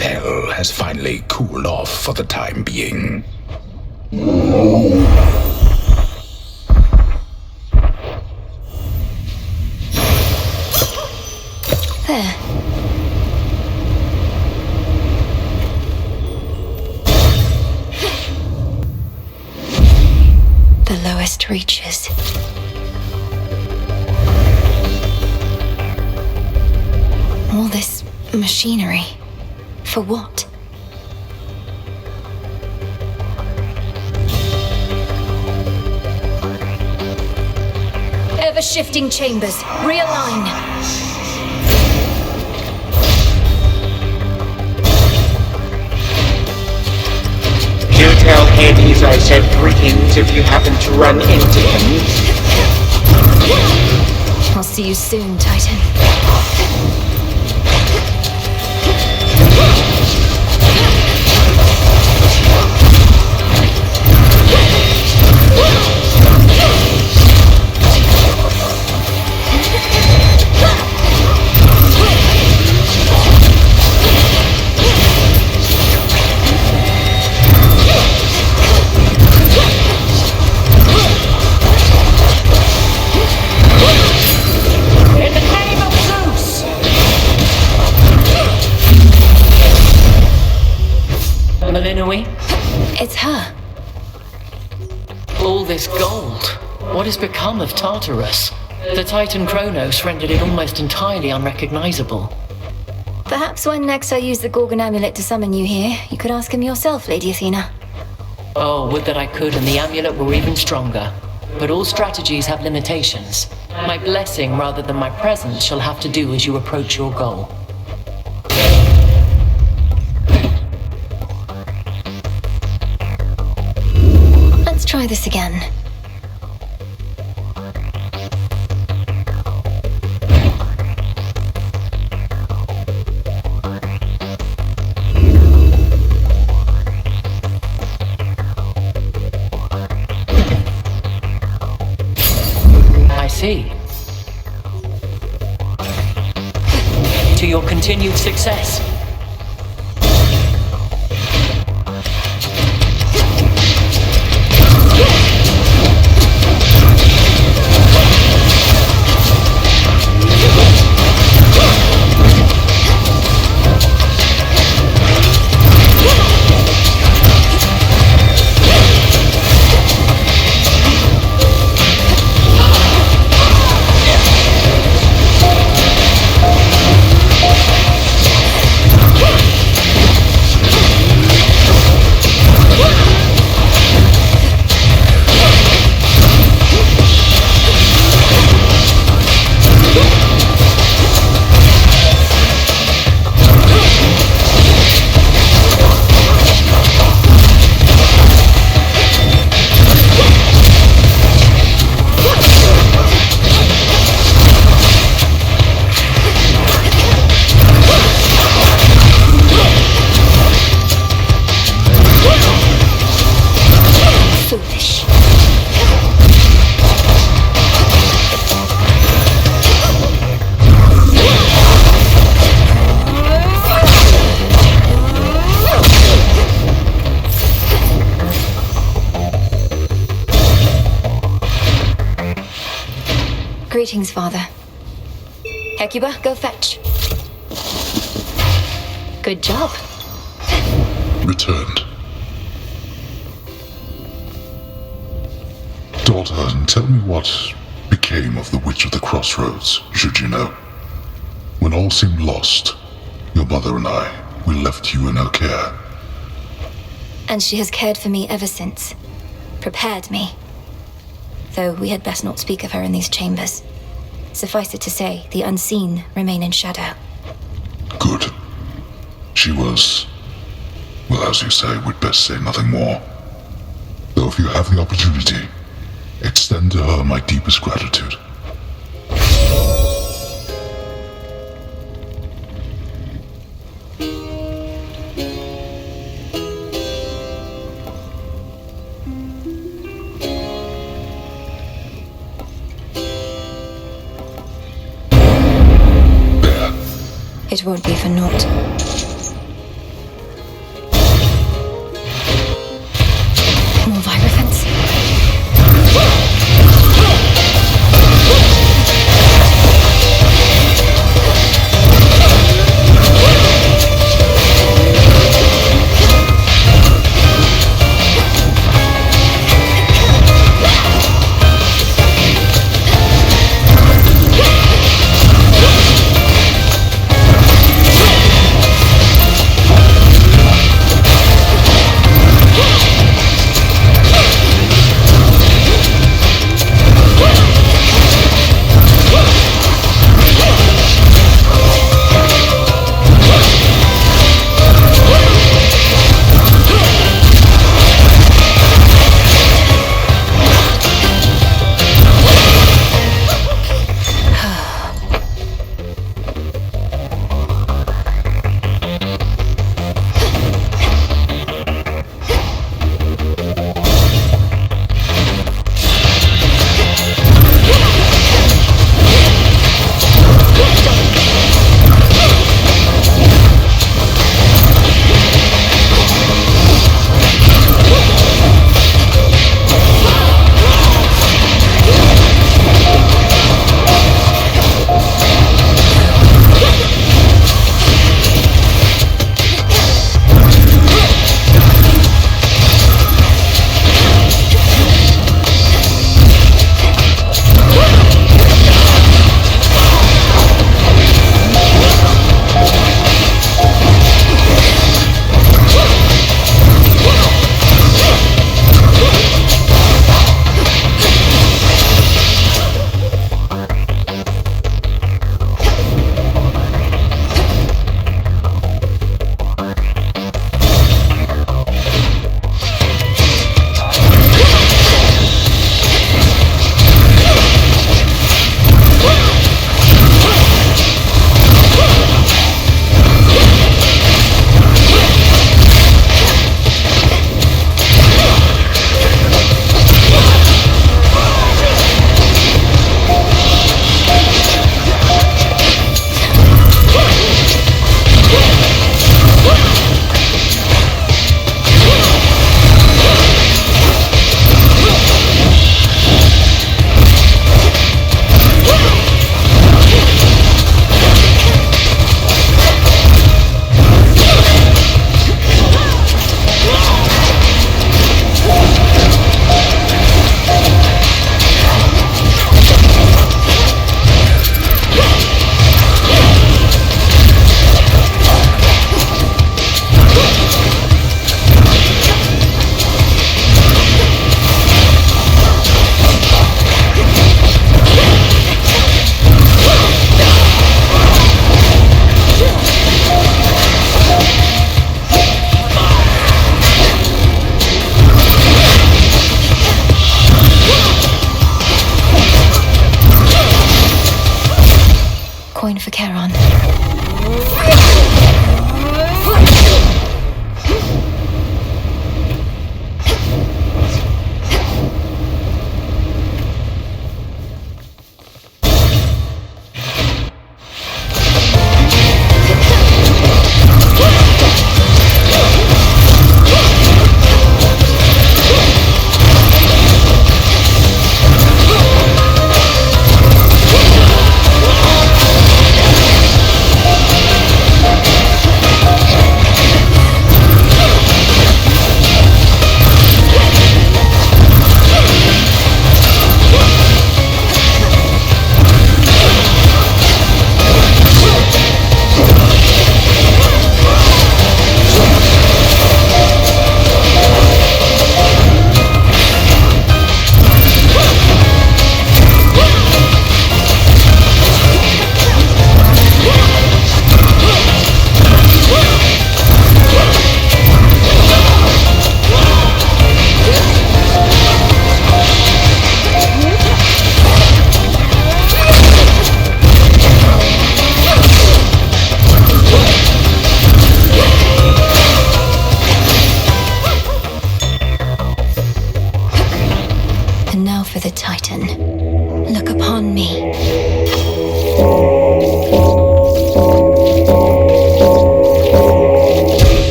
hell has finally cooled off for the time being. There. The lowest reaches. All this machinery. For what? Ever-shifting chambers. Realign. Do tell Hades I said greetings if you happen to run into him. I'll see you soon, Titan. Melinoë? It's her. All this gold. What has become of Tartarus? The Titan Kronos rendered it almost entirely unrecognizable. Perhaps when next I use the Gorgon amulet to summon you here, you could ask him yourself, Lady Athena. Oh, would that I could and the amulet were even stronger. But all strategies have limitations. My blessing rather than my presence shall have to do as you approach your goal. Let's try this again. I see. To your continued success. Greetings, Father. Hecuba, go fetch. Good job. Returned. Daughter, tell me what became of the Witch of the Crossroads, should you know. When all seemed lost, your mother and I, we left you in her care. And she has cared for me ever since. Prepared me. Though we had best not speak of her in these chambers. Suffice it to say, the unseen remain in shadow. Good. She was... well, as you say, we'd best say nothing more. Though if you have the opportunity, extend to her my deepest gratitude. It won't be for naught.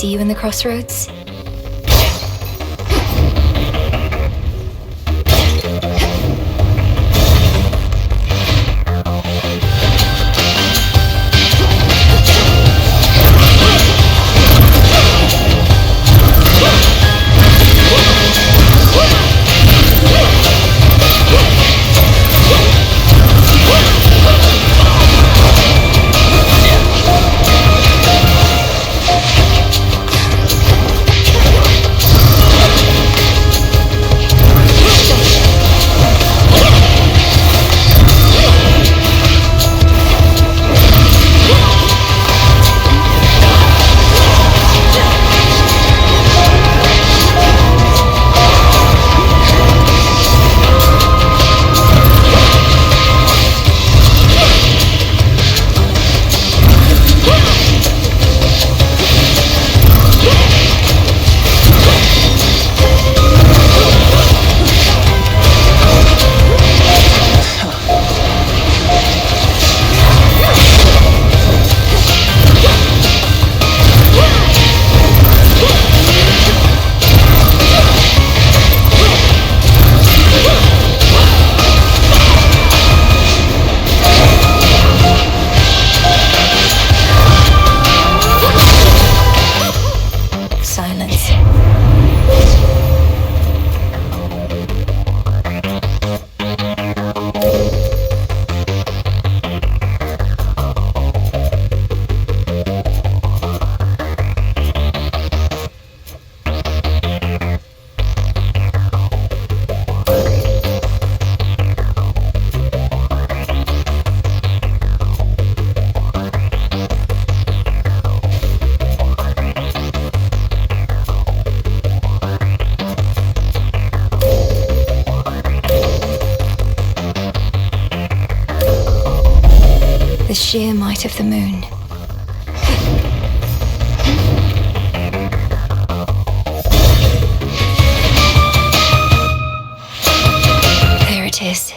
see you in the crossroads? The sheer might of the moon. There it is.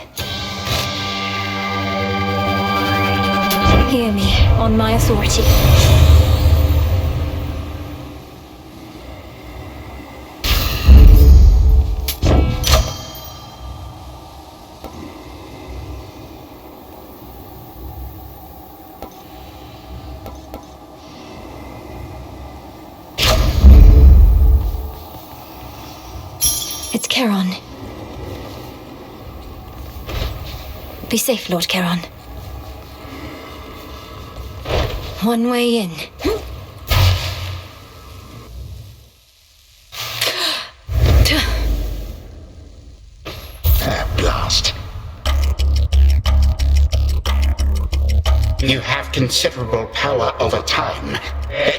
Hear me, on my authority. It's Charon. Be safe, Lord Charon. One way in. Blast. You have considerable power over time.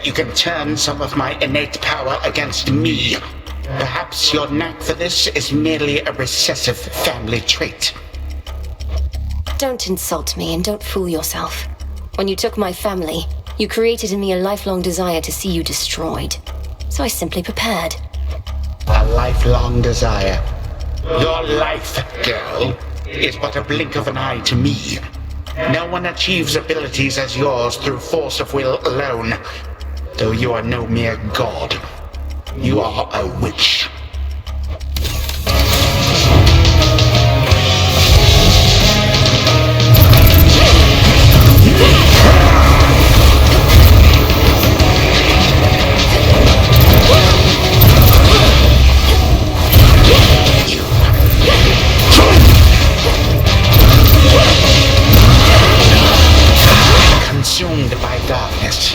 You can turn some of my innate power against me. Perhaps your knack for this is merely a recessive family trait. Don't insult me and don't fool yourself. When you took my family, you created in me a lifelong desire to see you destroyed. So I simply prepared. A lifelong desire. Your life, girl, is but a blink of an eye to me. No one achieves abilities as yours through force of will alone, though you are no mere god. You are a witch. Consumed by darkness.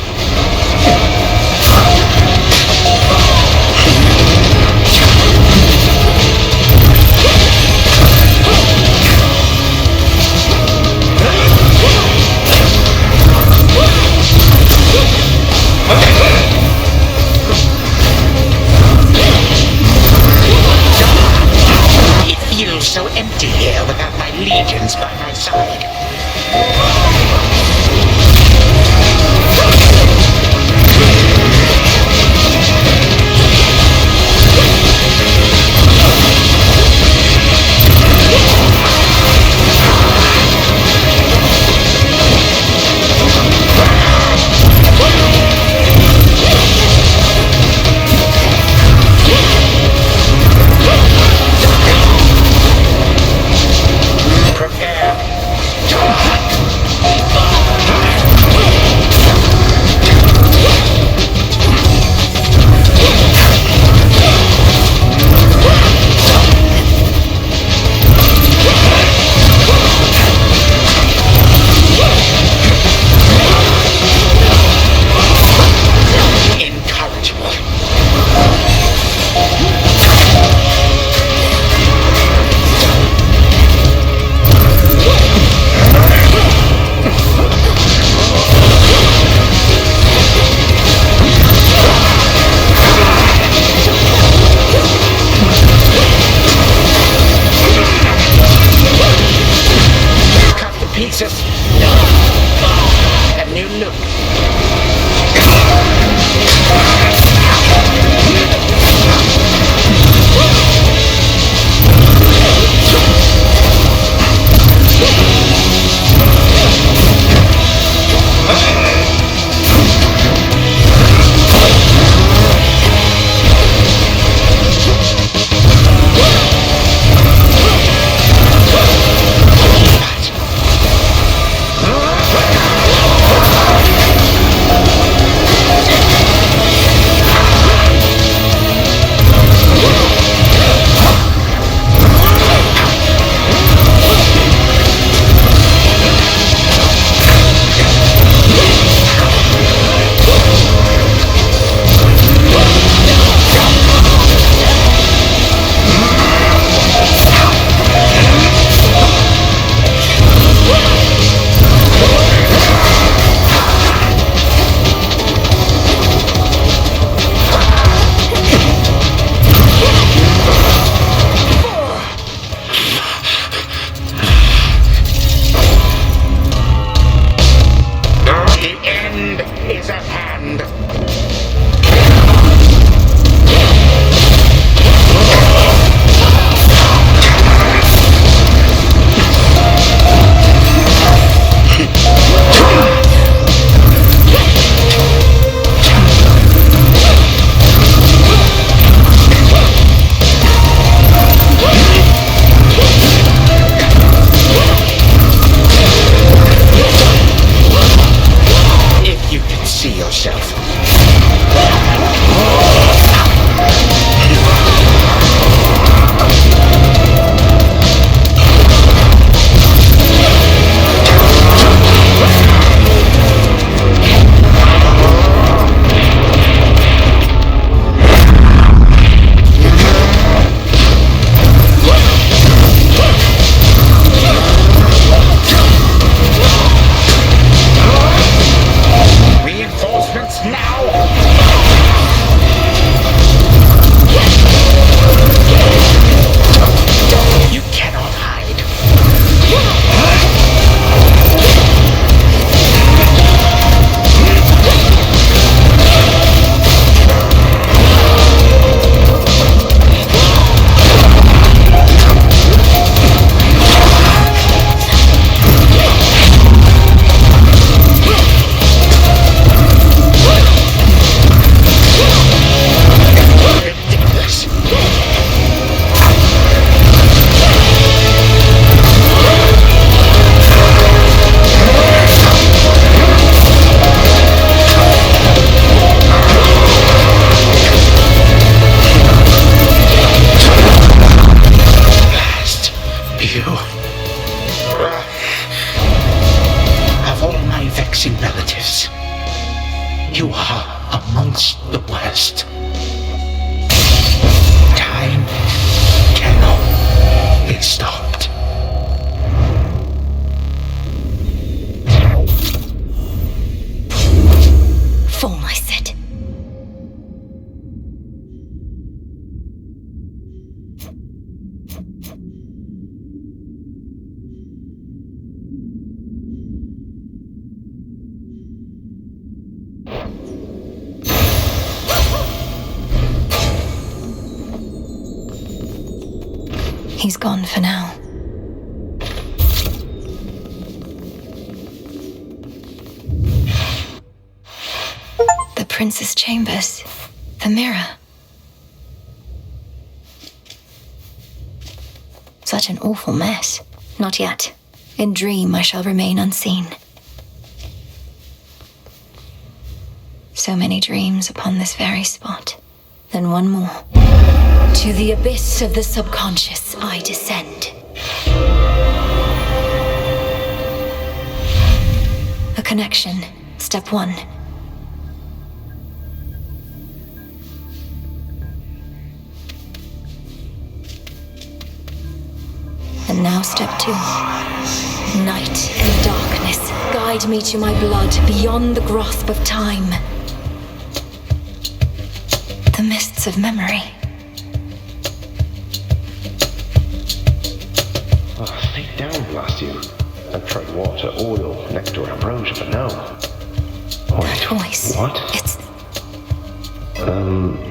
once the West. Time cannot be stopped. Fall, I said. He's gone for now. The Prince's chambers. The mirror. Such an awful mess. Not yet. In dream I shall remain unseen. So many dreams upon this very spot. Then one more. To the abyss of the subconscious I descend. A connection. Step 1. And now step 2. Night and darkness guide me to my blood beyond the grasp of time. The mists of memory. Stay down, blast you. I've tried water, oil, nectar, ambrosia, but no. That voice. What?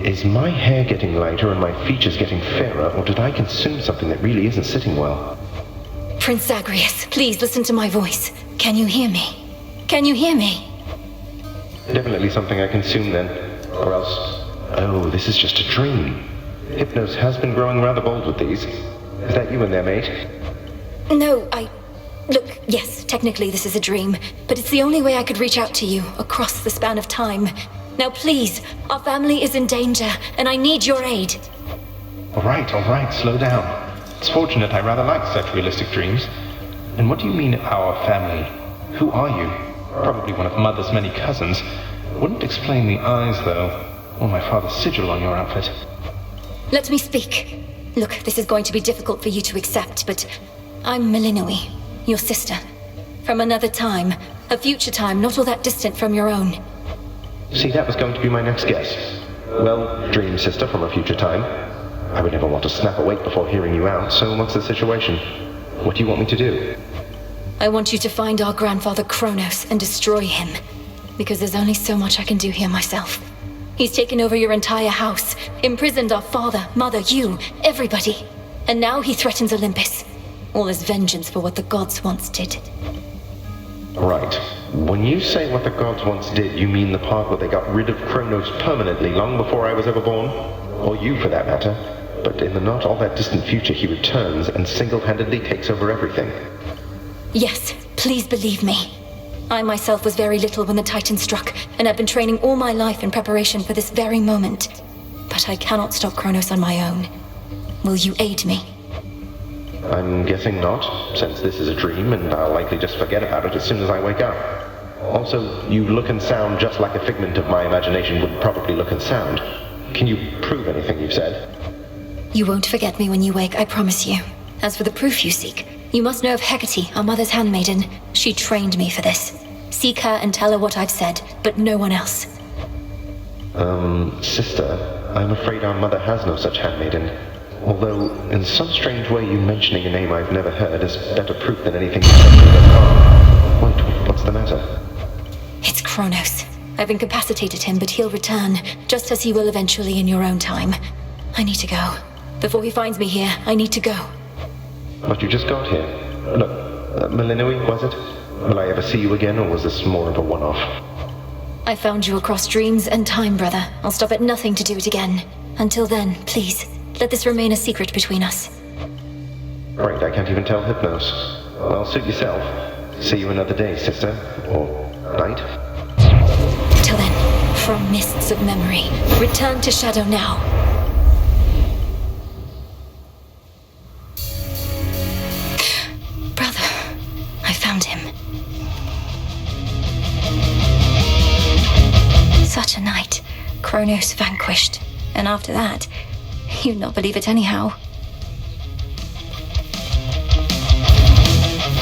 Is my hair getting lighter and my features getting fairer, or did I consume something that really isn't sitting well? Prince Zagreus, please listen to my voice. Can you hear me? Can you hear me? Definitely something I consumed then. Or else... Oh, this is just a dream. Hypnos has been growing rather bold with these. Is that you in there, mate? No, Look, yes, technically this is a dream, but it's the only way I could reach out to you, across the span of time. Now please, our family is in danger, and I need your aid. All right, slow down. It's fortunate I rather like such realistic dreams. And what do you mean, our family? Who are you? Probably one of Mother's many cousins. Wouldn't explain the eyes, though, or my father's sigil on your outfit. Let me speak. Look, this is going to be difficult for you to accept, but I'm Melinoë, your sister. From another time, a future time not all that distant from your own. See, that was going to be my next guess. Well, dream sister from a future time. I would never want to snap awake before hearing you out, so what's the situation? What do you want me to do? I want you to find our grandfather Kronos and destroy him, because there's only so much I can do here myself. He's taken over your entire house, imprisoned our father, mother, you, everybody. And now he threatens Olympus. All as vengeance for what the gods once did. Right. When you say what the gods once did, you mean the part where they got rid of Kronos permanently long before I was ever born? Or you, for that matter. But in the not all that distant future, he returns and single-handedly takes over everything. Yes, please believe me. I myself was very little when the Titan struck, and I've been training all my life in preparation for this very moment. But I cannot stop Kronos on my own. Will you aid me? I'm guessing not, since this is a dream and I'll likely just forget about it as soon as I wake up. Also, you look and sound just like a figment of my imagination would probably look and sound. Can you prove anything you've said? You won't forget me when you wake, I promise you. As for the proof you seek, you must know of Hecate, our mother's handmaiden. She trained me for this. Seek her and tell her what I've said, but no one else. Sister, I'm afraid our mother has no such handmaiden. Although, in some strange way, you mentioning a name I've never heard is better proof than anything you've said thus far. What's the matter? It's Kronos. I've incapacitated him, but he'll return, just as he will eventually in your own time. I need to go. Before he finds me here, I need to go. But you just got here. Look, Melinoë, was it? Will I ever see you again, or was this more of a one-off? I found you across dreams and time, brother. I'll stop at nothing to do it again. Until then, please, let this remain a secret between us. Right, I can't even tell Hypnos. Well, suit yourself. See you another day, sister. Or night. Till then, from mists of memory, return to Shadow now. Brother, I found him. Such a night. Kronos vanquished. And after that, you'd not believe it anyhow.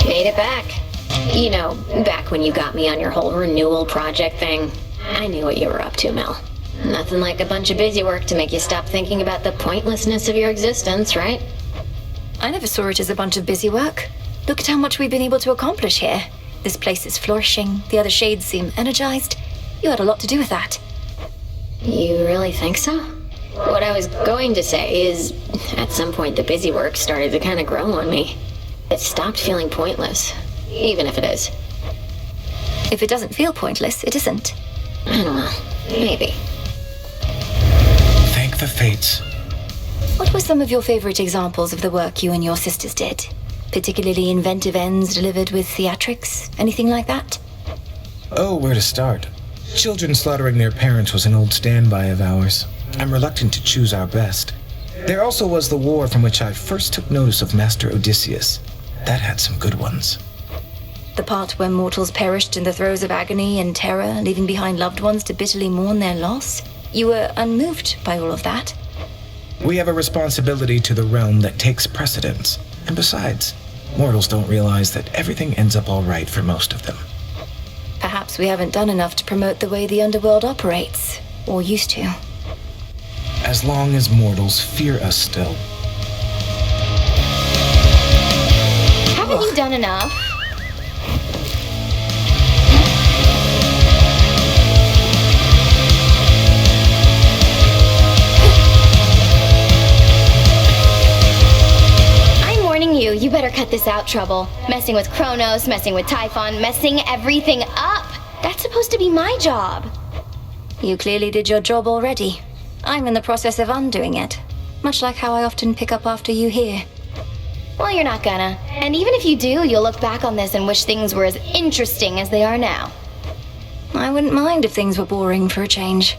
Made it back. You know, back when you got me on your whole renewal project thing. I knew what you were up to, Mel. Nothing like a bunch of busy work to make you stop thinking about the pointlessness of your existence, right? I never saw it as a bunch of busy work. Look at how much we've been able to accomplish here. This place is flourishing, the other shades seem energized. You had a lot to do with that. You really think so? What I was going to say is, at some point the busy work started to kind of grow on me. It stopped feeling pointless, even if it is. If it doesn't feel pointless, it isn't. I don't know. Maybe. Thank the fates. What were some of your favorite examples of the work you and your sisters did? Particularly inventive ends delivered with theatrics? Anything like that? Oh, where to start? Children slaughtering their parents was an old standby of ours. I'm reluctant to choose our best. There also was the war from which I first took notice of Master Odysseus. That had some good ones. The part where mortals perished in the throes of agony and terror, leaving behind loved ones to bitterly mourn their loss? You were unmoved by all of that? We have a responsibility to the realm that takes precedence. And besides, mortals don't realize that everything ends up all right for most of them. Perhaps we haven't done enough to promote the way the underworld operates, or used to. As long as mortals fear us still. Haven't you done enough? You better cut this out, Trouble. Messing with Kronos, messing with Typhon, messing everything up. That's supposed to be my job. You clearly did your job already. I'm in the process of undoing it. Much like how I often pick up after you here. Well, you're not gonna. And even if you do, you'll look back on this and wish things were as interesting as they are now. I wouldn't mind if things were boring for a change.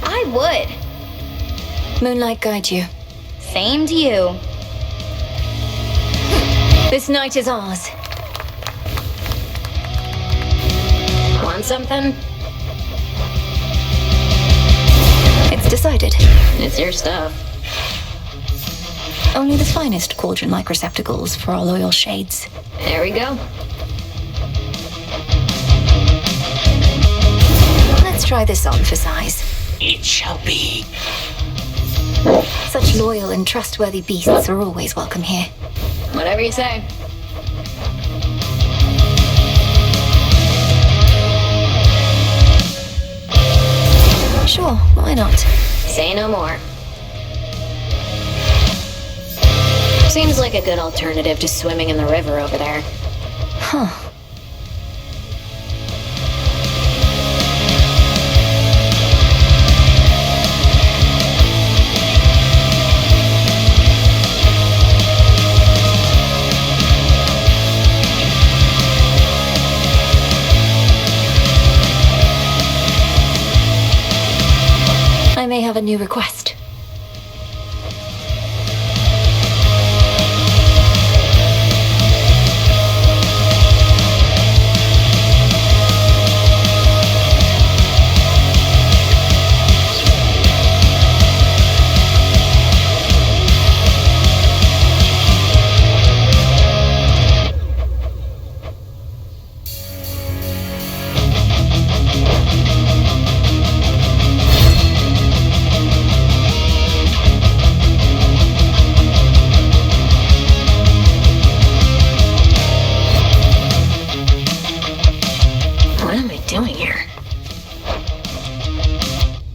I would. Moonlight guide you. Same to you. This night is ours. Want something? It's decided. It's your stuff. Only the finest cauldron-like receptacles for our loyal shades. There we go. Let's try this on for size. It shall be. Such loyal and trustworthy beasts are always welcome here. Whatever you say. Sure, why not? Say no more. Seems like a good alternative to swimming in the river over there. Huh. I may have a new request.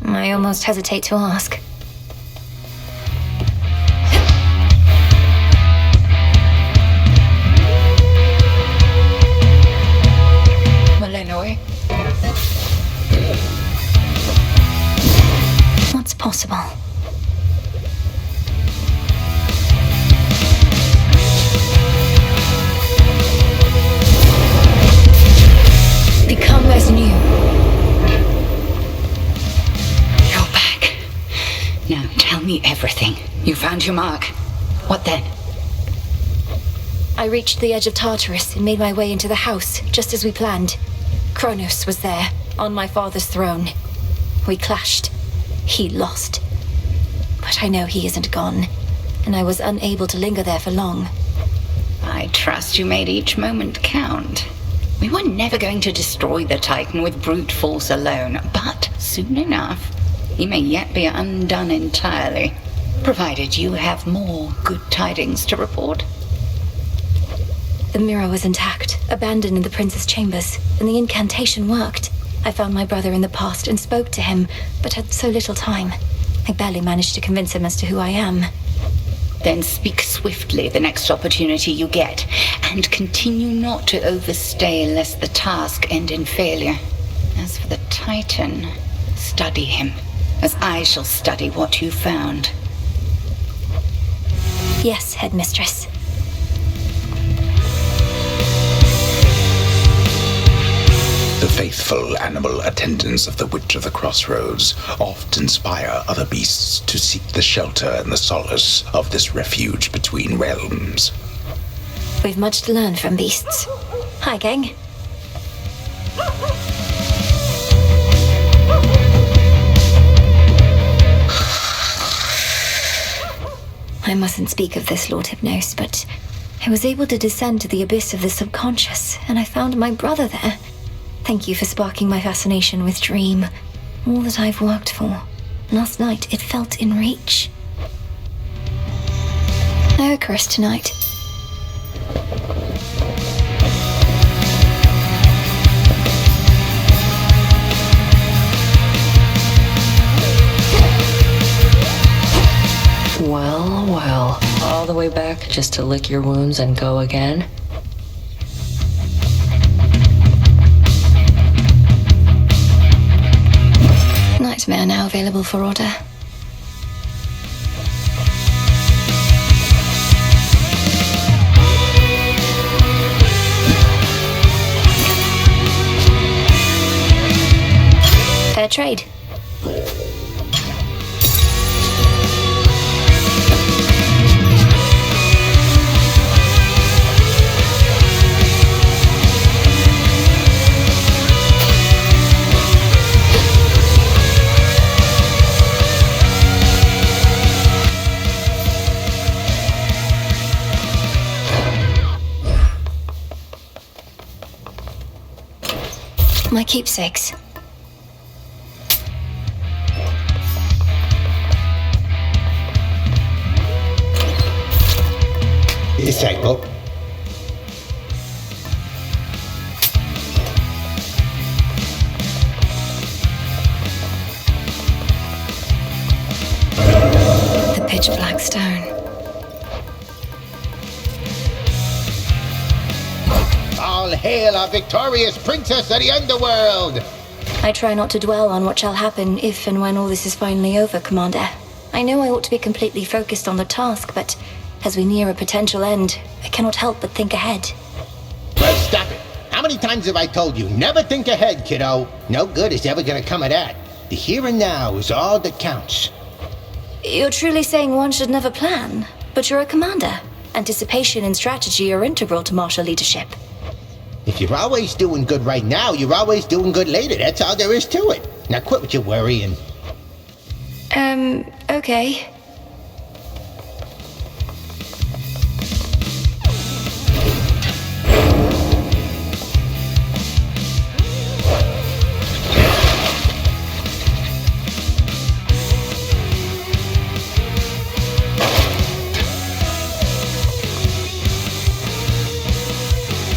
I almost hesitate to ask. Melinoë? What's possible? Become as new. Now, tell me everything. You found your mark. What then? I reached the edge of Tartarus and made my way into the house, just as we planned. Kronos was there, on my father's throne. We clashed. He lost. But I know he isn't gone, and I was unable to linger there for long. I trust you made each moment count. We were never going to destroy the Titan with brute force alone, but soon enough, he may yet be undone entirely, provided you have more good tidings to report. The mirror was intact, abandoned in the prince's chambers, and the incantation worked. I found my brother in the past and spoke to him, but had so little time. I barely managed to convince him as to who I am. Then speak swiftly the next opportunity you get, and continue not to overstay lest the task end in failure. As for the Titan, study him, as I shall study what you found. Yes, headmistress. The faithful animal attendants of the Witch of the Crossroads oft inspire other beasts to seek the shelter and the solace of this refuge between realms. We've much to learn from beasts. Hi, gang. I mustn't speak of this, Lord Hypnos, but I was able to descend to the abyss of the subconscious, and I found my brother there. Thank you for sparking my fascination with Dream. All that I've worked for. Last night, it felt in reach. No Icarus tonight. Well, well. All the way back just to lick your wounds and go again? Nightmare now available for order. Fair trade. My keepsakes. Disciple. The pitch black stone. All hail our victorious princess of the underworld! I try not to dwell on what shall happen if and when all this is finally over, Commander. I know I ought to be completely focused on the task, but as we near a potential end, I cannot help but think ahead. Well, stop it. How many times have I told you, never think ahead, kiddo? No good is ever gonna come of that. The here and now is all that counts. You're truly saying one should never plan, but you're a commander. Anticipation and strategy are integral to martial leadership. If you're always doing good right now, you're always doing good later. That's all there is to it. Now quit with your worrying. Okay.